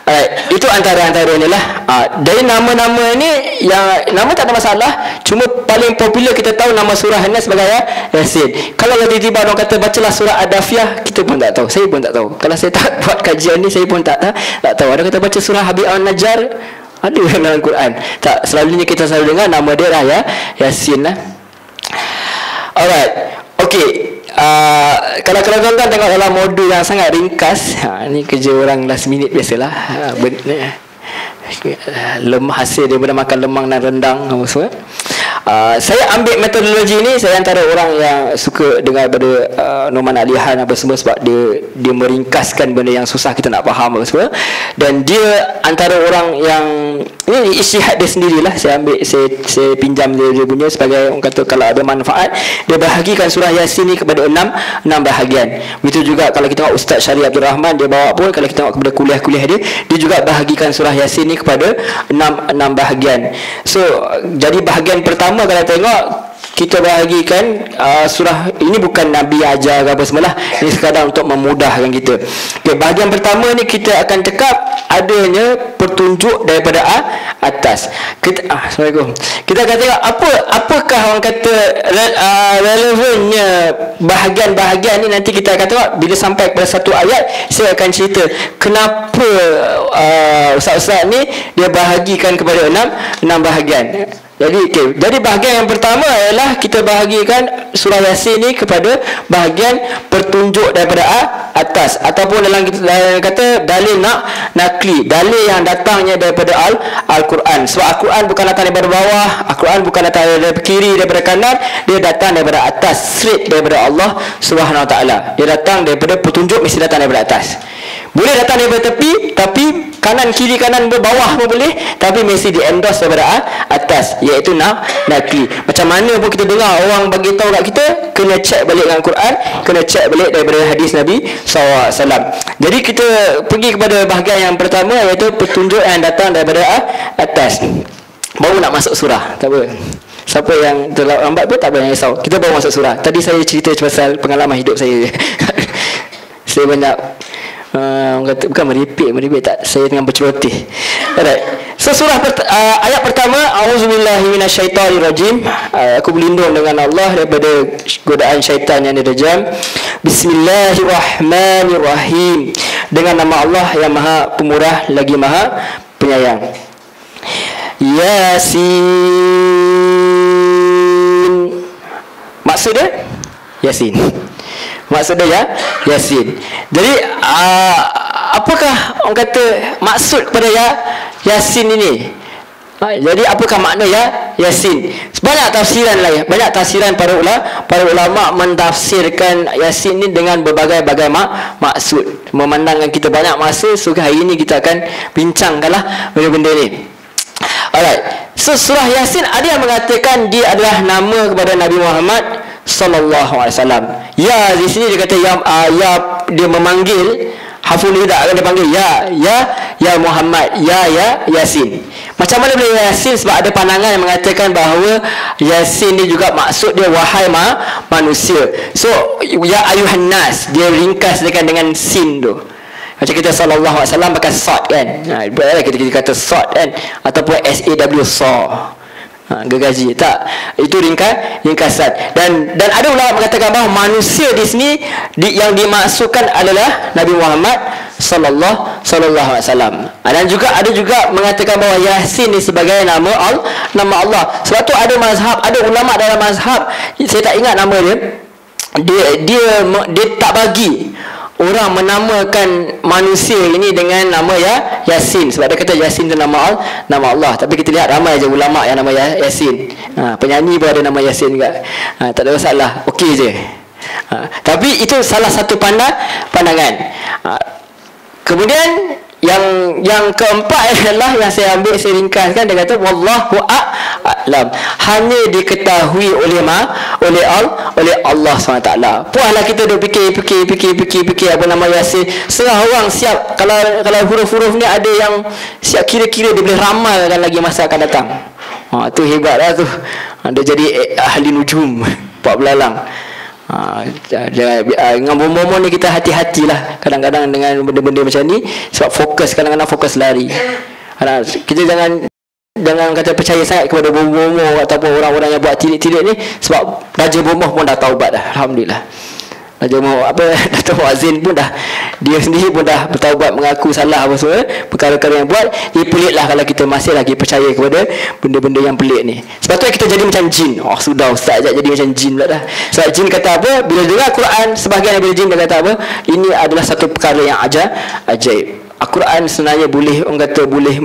Alright, itu antara-antara ni lah. Dari nama-nama ni, yang nama tak ada masalah. Cuma paling popular kita tahu nama surah ni sebagai Yasin. Kalau tiba-tiba orang kata bacalah surah Ad-Dafiyah, kita pun tak tahu. Saya pun tak tahu. Kalau saya tak buat kajian ni, saya pun tak tahu. Ada kata baca surah Habib An-Najjar, ada dalam Quran. Tak, selalunya kita selalu dengar nama dia lah, Yasin lah. Alright, okay. Kalau tuan-tuan tengok dalam modul yang sangat ringkas, ni kerja orang last minute biasalah. Lemah hasil daripada makan lemang dan rendang semua. Saya ambil metodologi ni, saya antara orang yang suka dengar pada Noman Alihan apa semua, sebab dia meringkaskan benda yang susah kita nak faham apa semua. Dan dia antara orang yang ini ijtihad dia sendirilah. Saya pinjam dia punya sebagai orang kata kalau ada manfaat. Dia bahagikan surah Yasin ni kepada 6 bahagian. Begitu juga kalau kita tengok Ustaz Syarif Abdul Rahman, dia bawa pun kalau kita tengok kepada kuliah-kuliah dia juga bahagikan surah Yasin ni kepada 6 bahagian. So jadi bahagian pertama kalau tengok kita bahagikan surah ini bukan Nabi ajar apa semualah. Ini sekadar untuk memudahkan kita. Okay, bahagian pertama ni kita akan cakap adanya petunjuk daripada atas. Assalamualaikum. Kita akan tengok apakah orang kata relevannya bahagian-bahagian ni. Nanti kita akan tengok bila sampai kepada satu ayat, saya akan cerita kenapa ustaz-ustaz ni dia bahagikan kepada enam bahagian. Jadi bahagian yang pertama adalah kita bahagikan surah Yasin ni kepada bahagian petunjuk daripada atas, ataupun dalam kata dalil nakli, dalil yang datangnya daripada Al-Quran. Sebab Al-Quran bukan datang daripada bawah, Al-Quran bukan datang daripada kiri, daripada kanan, dia datang daripada atas, straight daripada Allah Subhanahu Wa Taala. Dia datang daripada petunjuk, mesti datang daripada atas. Boleh datang daripada tepi, tapi kanan kiri kanan bawah pun boleh, tapi mesti di-endorse daripada atas, iaitu nakli. Macam mana pun kita dengar orang bagi tahu kat kita, kena check balik dengan Quran, kena check balik daripada hadis Nabi SAW. Jadi kita pergi kepada bahagian yang pertama, iaitu petunjuk yang datang daripada atas. Baru nak masuk surah, tak apa. Siapa yang terlambat pun tak payah risau, kita baru masuk surah. Tadi saya cerita pasal pengalaman hidup saya. Saya banyak orang kata bukan meripik tak, saya tengah berceloteh. Alright. So surah ayat pertama, auzubillahi minasyaitonirrajim. Aku berlindung dengan Allah daripada godaan syaitan yang dirajam. Bismillahirrahmanirrahim. Dengan nama Allah yang Maha Pemurah lagi Maha Penyayang. Yasin. Maksudnya Yasin. Maksudnya Yasin. Jadi apakah orang kata maksud kepada Yasin ini? Jadi apakah makna Yasin? Banyak tafsiran lah ya. Banyak tafsiran para ulama mentafsirkan Yasin ini dengan berbagai-bagai maksud. Memandangkan kita banyak masa, so hari ini kita akan bincangkanlah benda-benda ni. Alright. So surah Yasin ada yang mengatakan dia adalah nama kepada Nabi Muhammad sallallahu alaihi wasallam. Ya, di sini dia kata dia memanggil haful nida, akan dia panggil ya Muhammad, ya Yasin. Macam mana boleh Yasin? Sebab ada pandangan yang mengatakan bahawa Yasin ni juga maksud dia wahai manusia. So ya ayuhan nas, dia ringkas dengan sin tu. Macam kita sallallahu alaihi wasallam pakai sad kan. Kita kata sad kan, ataupun SAW. Gergaji tak, itu ringkasan. Dan ada ulama mengatakan bahawa manusia di sini yang dimaksudkan adalah Nabi Muhammad sallallahu alaihi wasallam. Dan juga ada mengatakan bahawa Yasin ni sebagai nama Allah. Sebab tu ada ulama dalam mazhab, saya tak ingat nama dia tak bagi orang menamakan manusia ini dengan nama Yasin. Sebab dia kata Yasin itu nama Allah. Tapi kita lihat ramai je ulama yang nama Yasin. Penyanyi pun ada nama Yasin juga. Tak ada masalah, okey je. Tapi itu salah satu pandangan. Kemudian yang keempat adalah yang saya ambil, saya ringkaskan, dia kata wallahu a'lam, hanya diketahui oleh Allah SWT. Puaslah kita duk fikir apa nama Yasin. Setengah orang siap, kalau huruf-huruf ni ada yang siap kira-kira, dia boleh ramalkan lagi masa akan datang. Tu hebat lah tu. Dia jadi ahli nujum, pak belalang. Dengan bomo ni kita hati-hatilah kadang-kadang dengan benda-benda macam ni. Sebab kadang-kadang fokus lari. Kita jangan kata percaya sangat kepada bomo ataupun orang-orang yang buat tilik-tilik ni. Sebab Raja Bomoh pun dah taubat dah, alhamdulillah. Raja Bomoh Dato' Muazzin pun dah, dia sendiri pun dah bertaubat, mengaku salah apa semua perkara-perkara yang buat. Dia pelik lah kalau kita masih lagi percaya kepada benda-benda yang pelik ni. Sebab tu kita jadi macam jin. Sudah ustaz jadi macam jin pula dah. Sebab jin kata apa? Bila dengar Quran, sebahagian daripada jin dia kata apa? Ini adalah satu perkara yang ajaib. Al-Quran sebenarnya boleh, orang kata boleh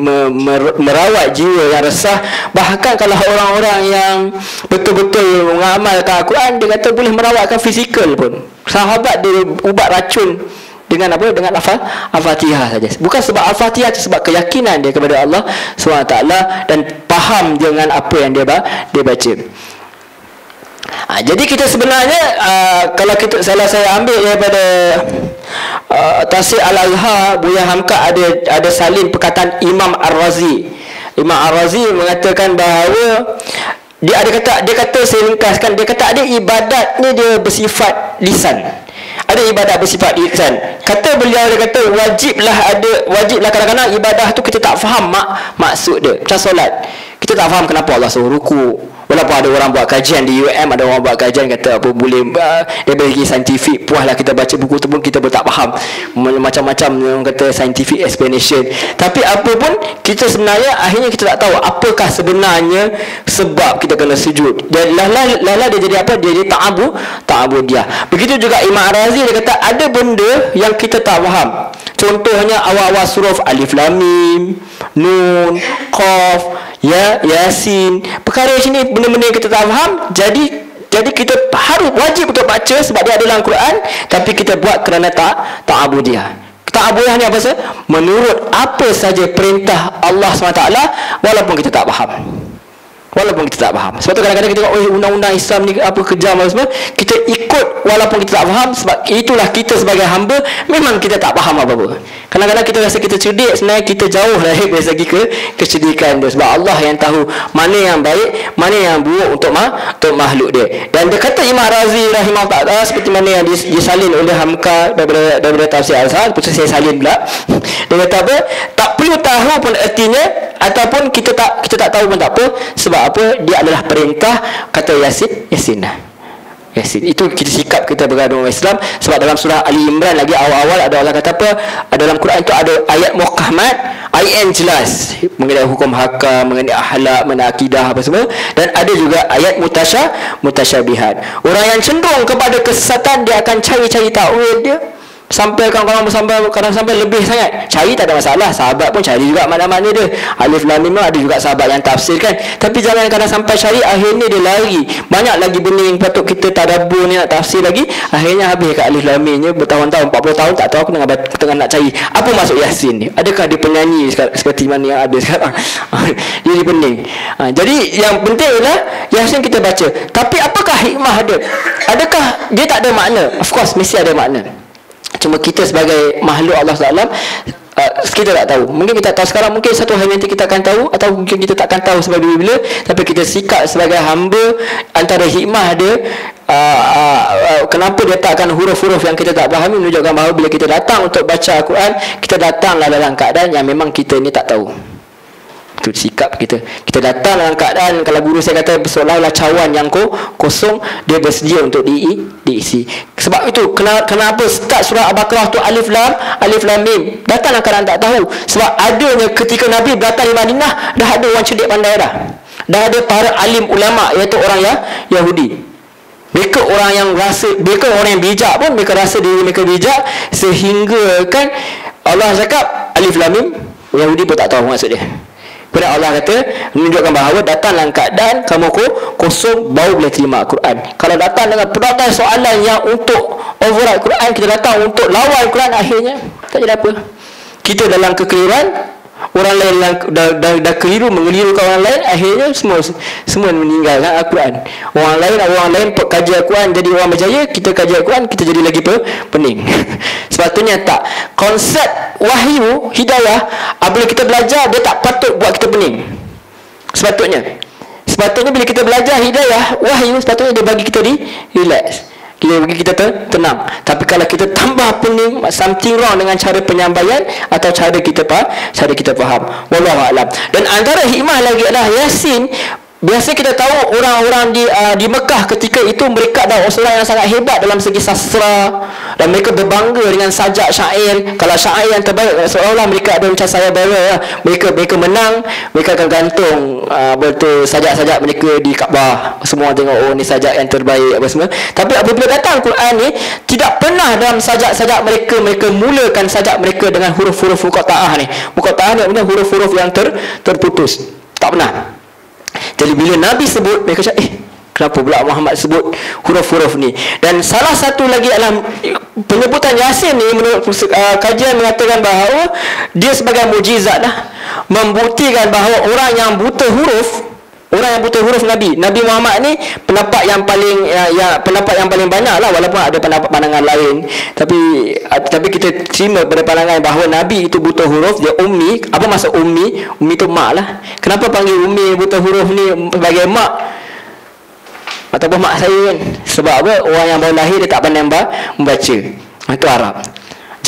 merawat jiwa yang resah. Bahkan kalau orang-orang yang betul-betul mengamalkan Al-Quran, dia kata boleh merawatkan fizikal pun. Sahabat dia ubat racun dengan apa? Dengan Al-Fatihah saja. Bukan sebab Al-Fatihah, sebab keyakinan dia kepada Allah SWT dan faham dengan apa yang dia baca. Jadi kita sebenarnya kalau saya ambil daripada Tafsir Al-Azhar, Buya Hamka ada salin perkataan Imam Ar-Razi. Imam Ar-Razi mengatakan bahawa dia kata saya ringkaskan, dia kata ada ibadat ni dia bersifat lisan. Ada ibadat bersifat lisan. Kata beliau, dia kata wajiblah kadang-kadang ibadah tu kita tak faham maksud dia. Macam solat, kita tak faham kenapa Allah suruh rukuk. Walaupun ada orang buat kajian di UM, ada orang buat kajian kata apa boleh dia bagi saintifik, puaslah kita baca buku tu pun kita pun tak faham. Macam-macam orang kata scientific explanation. Tapi apa pun kita sebenarnya akhirnya kita tak tahu apakah sebenarnya sebab kita kena sujud. Dan lala dia jadi apa? Dia jadi ta'abudiyah. Begitu juga Imam Ar-Razi, dia kata ada benda yang kita tak faham. Contohnya awal-awal surah Alif Lam Mim, Nun, Qaf, ya, Yasin. Perkara sini benda-benda yang kita tak faham, jadi kita harus wajib untuk baca sebab dia ada dalam Quran, tapi kita buat kerana ta'abudiyah. Ta'abudiyah ni apa sah? Menurut apa saja perintah Allah SWT walaupun kita tak faham. Walaupun kita tak faham. Sebab tu kadang-kadang kita tengok undang-undang Islam ni apa kejam apa semua, kita ikut walaupun kita tak faham, sebab itulah kita sebagai hamba memang kita tak faham apa-apa. Kadang-kadang kita rasa kita cerdik, sebenarnya kita jauh dari segi kecerdikan tu, sebab Allah yang tahu mana yang baik, mana yang buruk untuk makhluk dia. Dan dia kata Imam Razi rahimahullah, seperti mana yang disalin oleh Hamka daripada tafsir Al-Azhar, putus saya salin pula. Dia kata apa? Tak perlu tahu pun artinya, ataupun kita tak tahu pun tak apa. Sebab apa? Dia adalah perintah. Kata Yasin dah. Yasin. Itu kita sikap kita beragama Islam. Sebab dalam surah Ali Imran lagi awal-awal ada Allah kata apa? Dalam Quran itu ada ayat muhkamat, ayat yang jelas mengenai hukum hakam, mengenai akhlak, mengenai akidah apa semua. Dan ada juga ayat mutasyabihat. Orang yang cenderung kepada kesesatan, dia akan cari-cari takwil dia. Sampai kadang sampai lebih sangat. Cari tak ada masalah. Sahabat pun cari juga mana-mana dia. Alif Lam Mim ada juga sahabat yang tafsirkan. Tapi jangan kadang sampai cari, akhirnya dia lari. Banyak lagi benda yang patut kita tadabbur ni nak tafsir lagi. Akhirnya habis kat Alif Lam Mim nya bertahun-tahun, 40 tahun tak tahu. Aku tengah nak cari apa maksud Yasin ni. Adakah dia penyanyi seperti mana yang ada sekarang? Jadi pening. Jadi yang penting ialah Yasin kita baca. Tapi apakah hikmah dia? Adakah dia tak ada makna? Of course mesti ada makna. Cuma kita sebagai makhluk Allah SWT, kita tak tahu. Mungkin kita tahu sekarang, mungkin satu hari nanti kita akan tahu, atau mungkin kita tak akan tahu sebab bila. Tapi kita sikap sebagai hamba, antara hikmah dia, kenapa dia takkan huruf-huruf yang kita tak fahami, menunjukkan bahawa bila kita datang untuk baca Al-Quran, kita datanglah dalam keadaan yang memang kita ni tak tahu. Itu sikap kita. Kita datang dalam keadaan, kalau guru saya kata seolah-olah cawan yang kosong, dia bersedia untuk diisi. Sebab itu kenapa start surah Al-Baqarah tu Alif Lam Mim. Datang dalam keadaan tak tahu. Sebab adanya ketika Nabi datang di Madinah, dah ada orang cerdik pandai dah. Dah ada para alim ulama, iaitu orang Yahudi. Mereka orang yang rasa, mereka orang yang bijak pun, mereka rasa diri mereka bijak, sehingga kan Allah cakap Alif Lam Mim, Yahudi pun tak tahu maksud dia. Kemudian Allah kata, menunjukkan bahawa datang dalam keadaan kamu kosong, baru boleh terima Al-Quran. Kalau datang dengan pelbagai soalan yang untuk override Quran, kita datang untuk lawan Quran, akhirnya tak jadi apa. Kita dalam kekeliruan, orang lain dah keliru mengelirukan orang lain, akhirnya semua meninggalkan Al-Quran. Orang lain kaji Al-Quran jadi orang berjaya, kita kaji Al-Quran, kita jadi lagi pening. Sepatutnya tak. Konsep wahyu, hidayah, apabila kita belajar, dia tak patut buat kita pening. Sepatutnya bila kita belajar hidayah, wahyu, sepatutnya dia bagi kita relax. Dia bagi kita tenang. Tapi kalau kita tambah pening, something wrong dengan cara penyampaian atau cara kita faham. Wallahu a'lam. Dan antara hikmah lagi adalah Yasin. Biasa kita tahu orang-orang di Mekah ketika itu, mereka adalah orang yang sangat hebat dalam segi sastra, dan mereka berbangga dengan sajak syair. Kalau syair yang terbaik, seolah-olah mereka ada macam sayembara. Mereka menang, mereka akan gantung betul sajak-sajak mereka di Kaabah. Semua tengok, oh ni sajak yang terbaik apa semua. Tapi apabila datang Quran ni, tidak pernah dalam sajak-sajak mereka mulakan sajak mereka dengan huruf-huruf muqatta'ah ni. Muqatta'ah ni maksudnya huruf-huruf yang terputus. Tak pernah. Jadi bila Nabi sebut, mereka cakap, kenapa pula Muhammad sebut huruf-huruf ni? Dan salah satu lagi dalam penyebutan Yasin ni, menurut kajian mengatakan bahawa dia sebagai mukjizat dah, membuktikan bahawa orang yang buta huruf Nabi Muhammad ni pendapat yang paling banyak lah, walaupun ada pandangan lain, tapi kita terima pada pandangan bahawa Nabi itu buta huruf, dia ummi. Apa maksud ummi? Ummi tu mak lah. Kenapa panggil ummi buta huruf ni sebagai mak? ataupun mak saya kan. Sebab apa? Orang yang baru lahir dia tak pandai membaca. Itu Arab.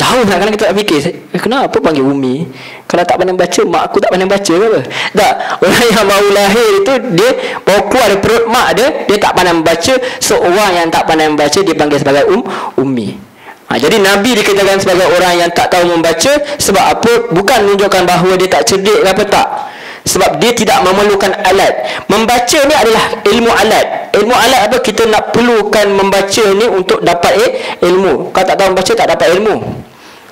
Jauh nak, kadang kita tak fikir, kenapa panggil Umi? Kalau tak pandai baca, mak aku tak pandai baca ke apa? Tak. Orang yang baru lahir itu, dia baru keluar dari perut mak dia tak pandai membaca. So orang yang tak pandai membaca dia panggil sebagai Ummi. Jadi Nabi dikatakan sebagai orang yang tak tahu membaca. Sebab apa? Bukan menunjukkan bahawa dia tak cerdik ke apa, tak. Sebab dia tidak memerlukan alat. Membaca ni adalah ilmu alat. Ilmu alat apa? Kita nak perlukan membaca ni untuk dapat ilmu. Kalau tak tahu membaca, tak dapat ilmu.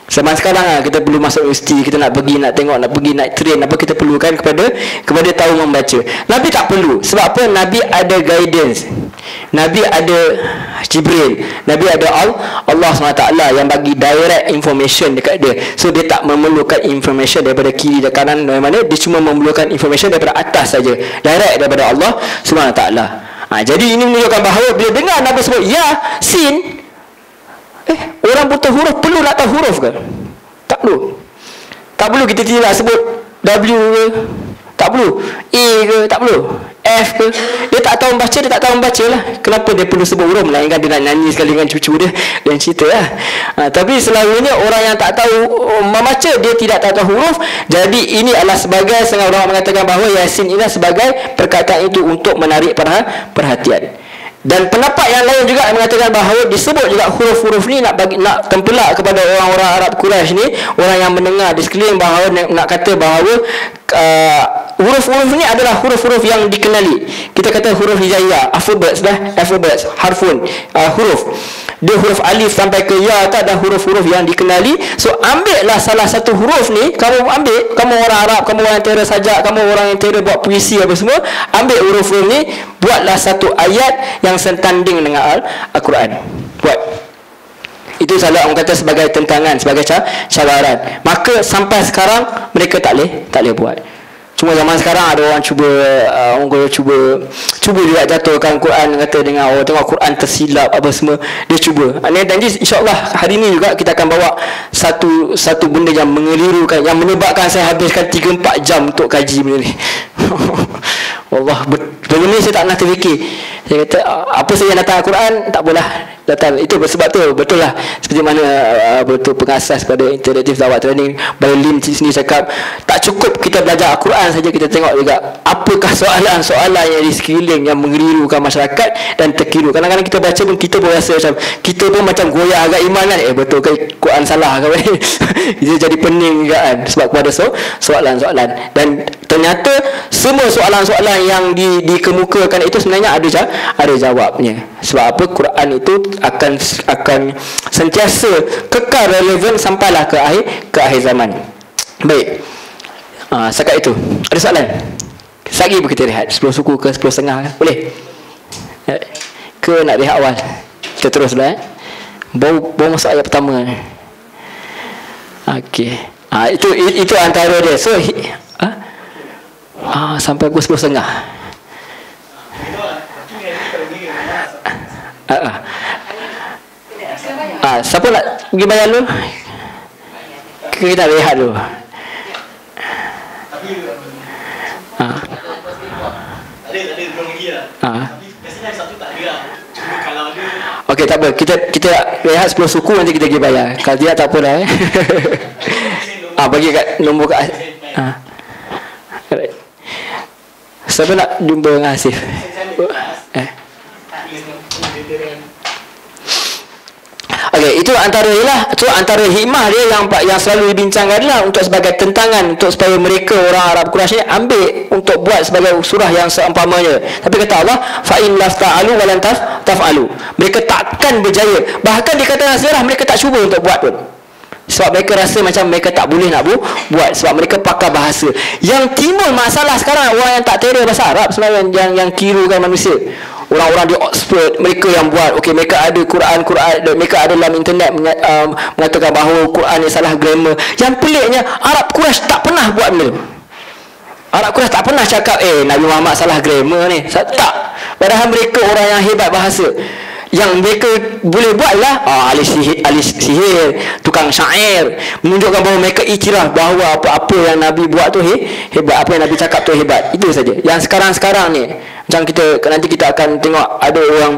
Zaman sekarang kita perlu masuk universiti, kita nak pergi, nak tengok, nak pergi naik train, apa kita perlukan kepada tahu membaca. Nabi tak perlu. Sebab apa? Nabi ada guidance. Nabi ada Jibril. Nabi ada Allah SWT yang bagi direct information dekat dia. So dia tak memerlukan information daripada kiri dan kanan dari mana. Dia cuma memerlukan information daripada atas saja, direct daripada Allah SWT. Jadi ini menunjukkan bahawa bila dengar Nabi sebut Yasin, orang buta huruf perlu nak tahu huruf ke? Tak perlu. Tak perlu kita tidak sebut W ke, tak perlu A ke, tak perlu F ke. Dia tak tahu membaca, dia tak tahu membaca lah. Kenapa dia perlu sebut huruf? Melainkan dia nak nyanyi sekali dengan cucu dia dan cerita lah. Tapi selalunya orang yang tak tahu membaca, dia tidak tahu huruf. Jadi ini adalah sebagai, setengah orang mengatakan bahawa Yasin ini sebagai perkataan itu untuk menarik perhatian. Dan pendapat yang lain juga mengatakan bahawa disebut juga huruf-huruf ni nak tempelak kepada orang-orang Arab Quraisy ni, orang yang mendengar di sekeliling, bahawa nak kata bahawa huruf-huruf ni adalah huruf-huruf yang dikenali. Kita kata huruf hijaiyah, alphabets, harfun, huruf. Dia huruf alif sampai ke ya, tak ada huruf-huruf yang dikenali. So ambillah salah satu huruf ni, kamu ambil, kamu orang Arab, kamu orang yang terer sajak, kamu orang yang terer buat puisi apa semua, ambil huruf-huruf ni, buatlah satu ayat yang setanding dengan Al-Quran. Buat. Itu salah orang kata sebagai tentangan, sebagai cabaran. Maka sampai sekarang mereka tak boleh buat. Cuma zaman sekarang ada orang cuba juga jatuhkan Quran, kata dengan orang tengok Quran tersilap apa semua, dia cuba. Dan insya-Allah hari ni juga kita akan bawa satu benda yang mengelirukan, yang menyebabkan saya habiskan 3-4 jam untuk kaji benda ni. Allah, benda ni saya tak pernah terfikir. Saya kata apa saja yang datang Al-Quran tak boleh datang. Itu sebab tu betul lah, seperti mana betul pengasas pada interaktif dakwah training Balin sini cakap, tak cukup kita belajar Al-Quran saja, kita tengok juga apakah soalan-soalan yang di sekeliling yang mengelirukan masyarakat dan terkira. Kadang-kadang kita baca pun kita pun rasa macam kita pun macam goyah agak iman kan. Betul ke Quran salah ke? Dia jadi pening juga kan, sebab ada soalan-soalan. Dan ternyata semua soalan-soalan yang dikemukakan itu sebenarnya ada jawabnya. Sebab apa? Quran itu akan sentiasa kekal relevan sampailah ke akhir zaman. Baik. Setakat itu. Ada soalan? Sagi pun kita rehat 10 suku ke 10.30 boleh? Ke nak rehat awal? Kita teruslah baru masuk ayat pertama. Okey. Itu antara dia. So sampai pukul 10.30. Siapa nak pergi bayar dulu? Kita rehat dulu. Okey, tak apa. Kita rehat 10 suku, nanti kita pergi bayar. Kalau tidak tak apa dah. Bagi kat nombor kat siapa nak jumpa dengan Hasif? Okey, itu antara hikmah dia yang selalu dibincangkan adalah untuk sebagai tentangan, untuk supaya mereka orang Arab Quraisy ni ambil untuk buat sebagai surah yang seumpamanya. Tapi kata Allah, fa in lasta'alu wa lan taf'alu. Mereka takkan berjaya. Bahkan dikatakan sejarah mereka tak cuba untuk buat pun. Sebab mereka rasa macam mereka tak boleh nak buat, sebab mereka pakar bahasa. Yang timbul masalah sekarang orang yang tak terer bahasa Arab sebenarnya, yang kirukan manusia. Orang-orang di Oxford, mereka yang buat, okey, mereka ada Quran, mereka ada dalam internet mengatakan bahawa Quran ni salah grammar. Yang peliknya, Arab Quraisy tak pernah buat benda. Arab Quraisy tak pernah cakap Nabi Muhammad salah grammar ni. Tak. Padahal mereka orang yang hebat bahasa. Yang mereka boleh buat ialah ahli sihir, tukang syair, menunjukkan bahawa mereka iktiraf bahawa apa-apa yang Nabi buat tu hebat, apa yang Nabi cakap tu hebat. Itu saja. Yang sekarang-sekarang ni, macam nanti kita akan tengok ada orang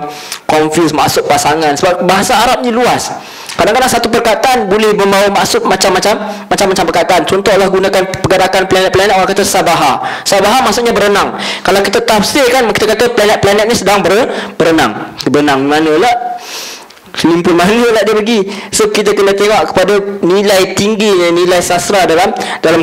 confuse maksud pasangan, sebab bahasa Arab ni luas. Kadang-kadang satu perkataan boleh membawa maksud macam-macam perkataan. Contoh Allah gunakan pergerakan planet-planet, orang kata sabaha. Sabaha maksudnya berenang. Kalau kita tafsirkan, kita kata planet-planet ni sedang berenang. Berenang mana lah? Selimpun mana lah dia pergi. So kita kena tengok kepada nilai tingginya nilai sastra dalam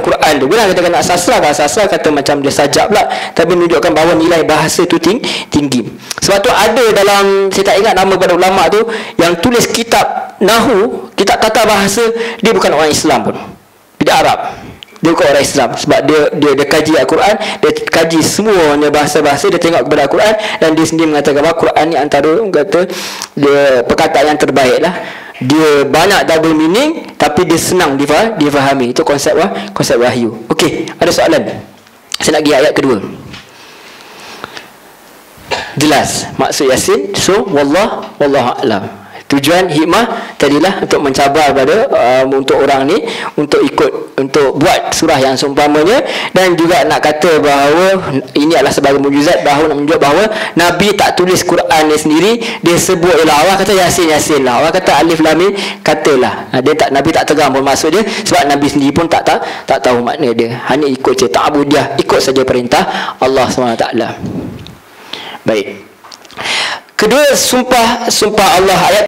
Quran tu. Bukan kita kena sastra, kalau sastra kata macam dia sajak pula, tapi menunjukkan bahawa nilai bahasa tu tinggi. Sebab tu ada dalam, saya tak ingat nama pada ulama tu, yang tulis kitab Nahu, kitab tata bahasa, dia bukan orang Islam pun, dia Arab. Dia bukan orang Islam, sebab dia kaji Al-Quran, dia kaji semuanya bahasa-bahasa, dia tengok kepada Al-Quran, dan dia sendiri mengatakan bahawa Quran ni antara kata dia perkataan yang terbaik lah. Dia banyak double meaning, tapi dia senang difahami. Itu konsep wahyu. Okey, ada soalan? Saya nak pergi ayat kedua. Jelas maksud Yasin. So wallahu a'lam. Tujuan hikmah tadilah untuk mencabar pada untuk orang ni untuk buat surah yang seumpamanya, dan juga nak kata bahawa ini adalah sebagai mukjizat, bahawa nak menunjuk bahawa Nabi tak tulis Quran dia sendiri, dia sebut ialah Allah kata Yasin lah, Allah kata Alif Lam Mim katalah. Nabi tak tegang pun maksud dia, sebab Nabi sendiri pun tak tahu makna dia, hanya ikut je ta'budiyah, ikut saja perintah Allah SWT. Baik. Kedua, sumpah Allah ayat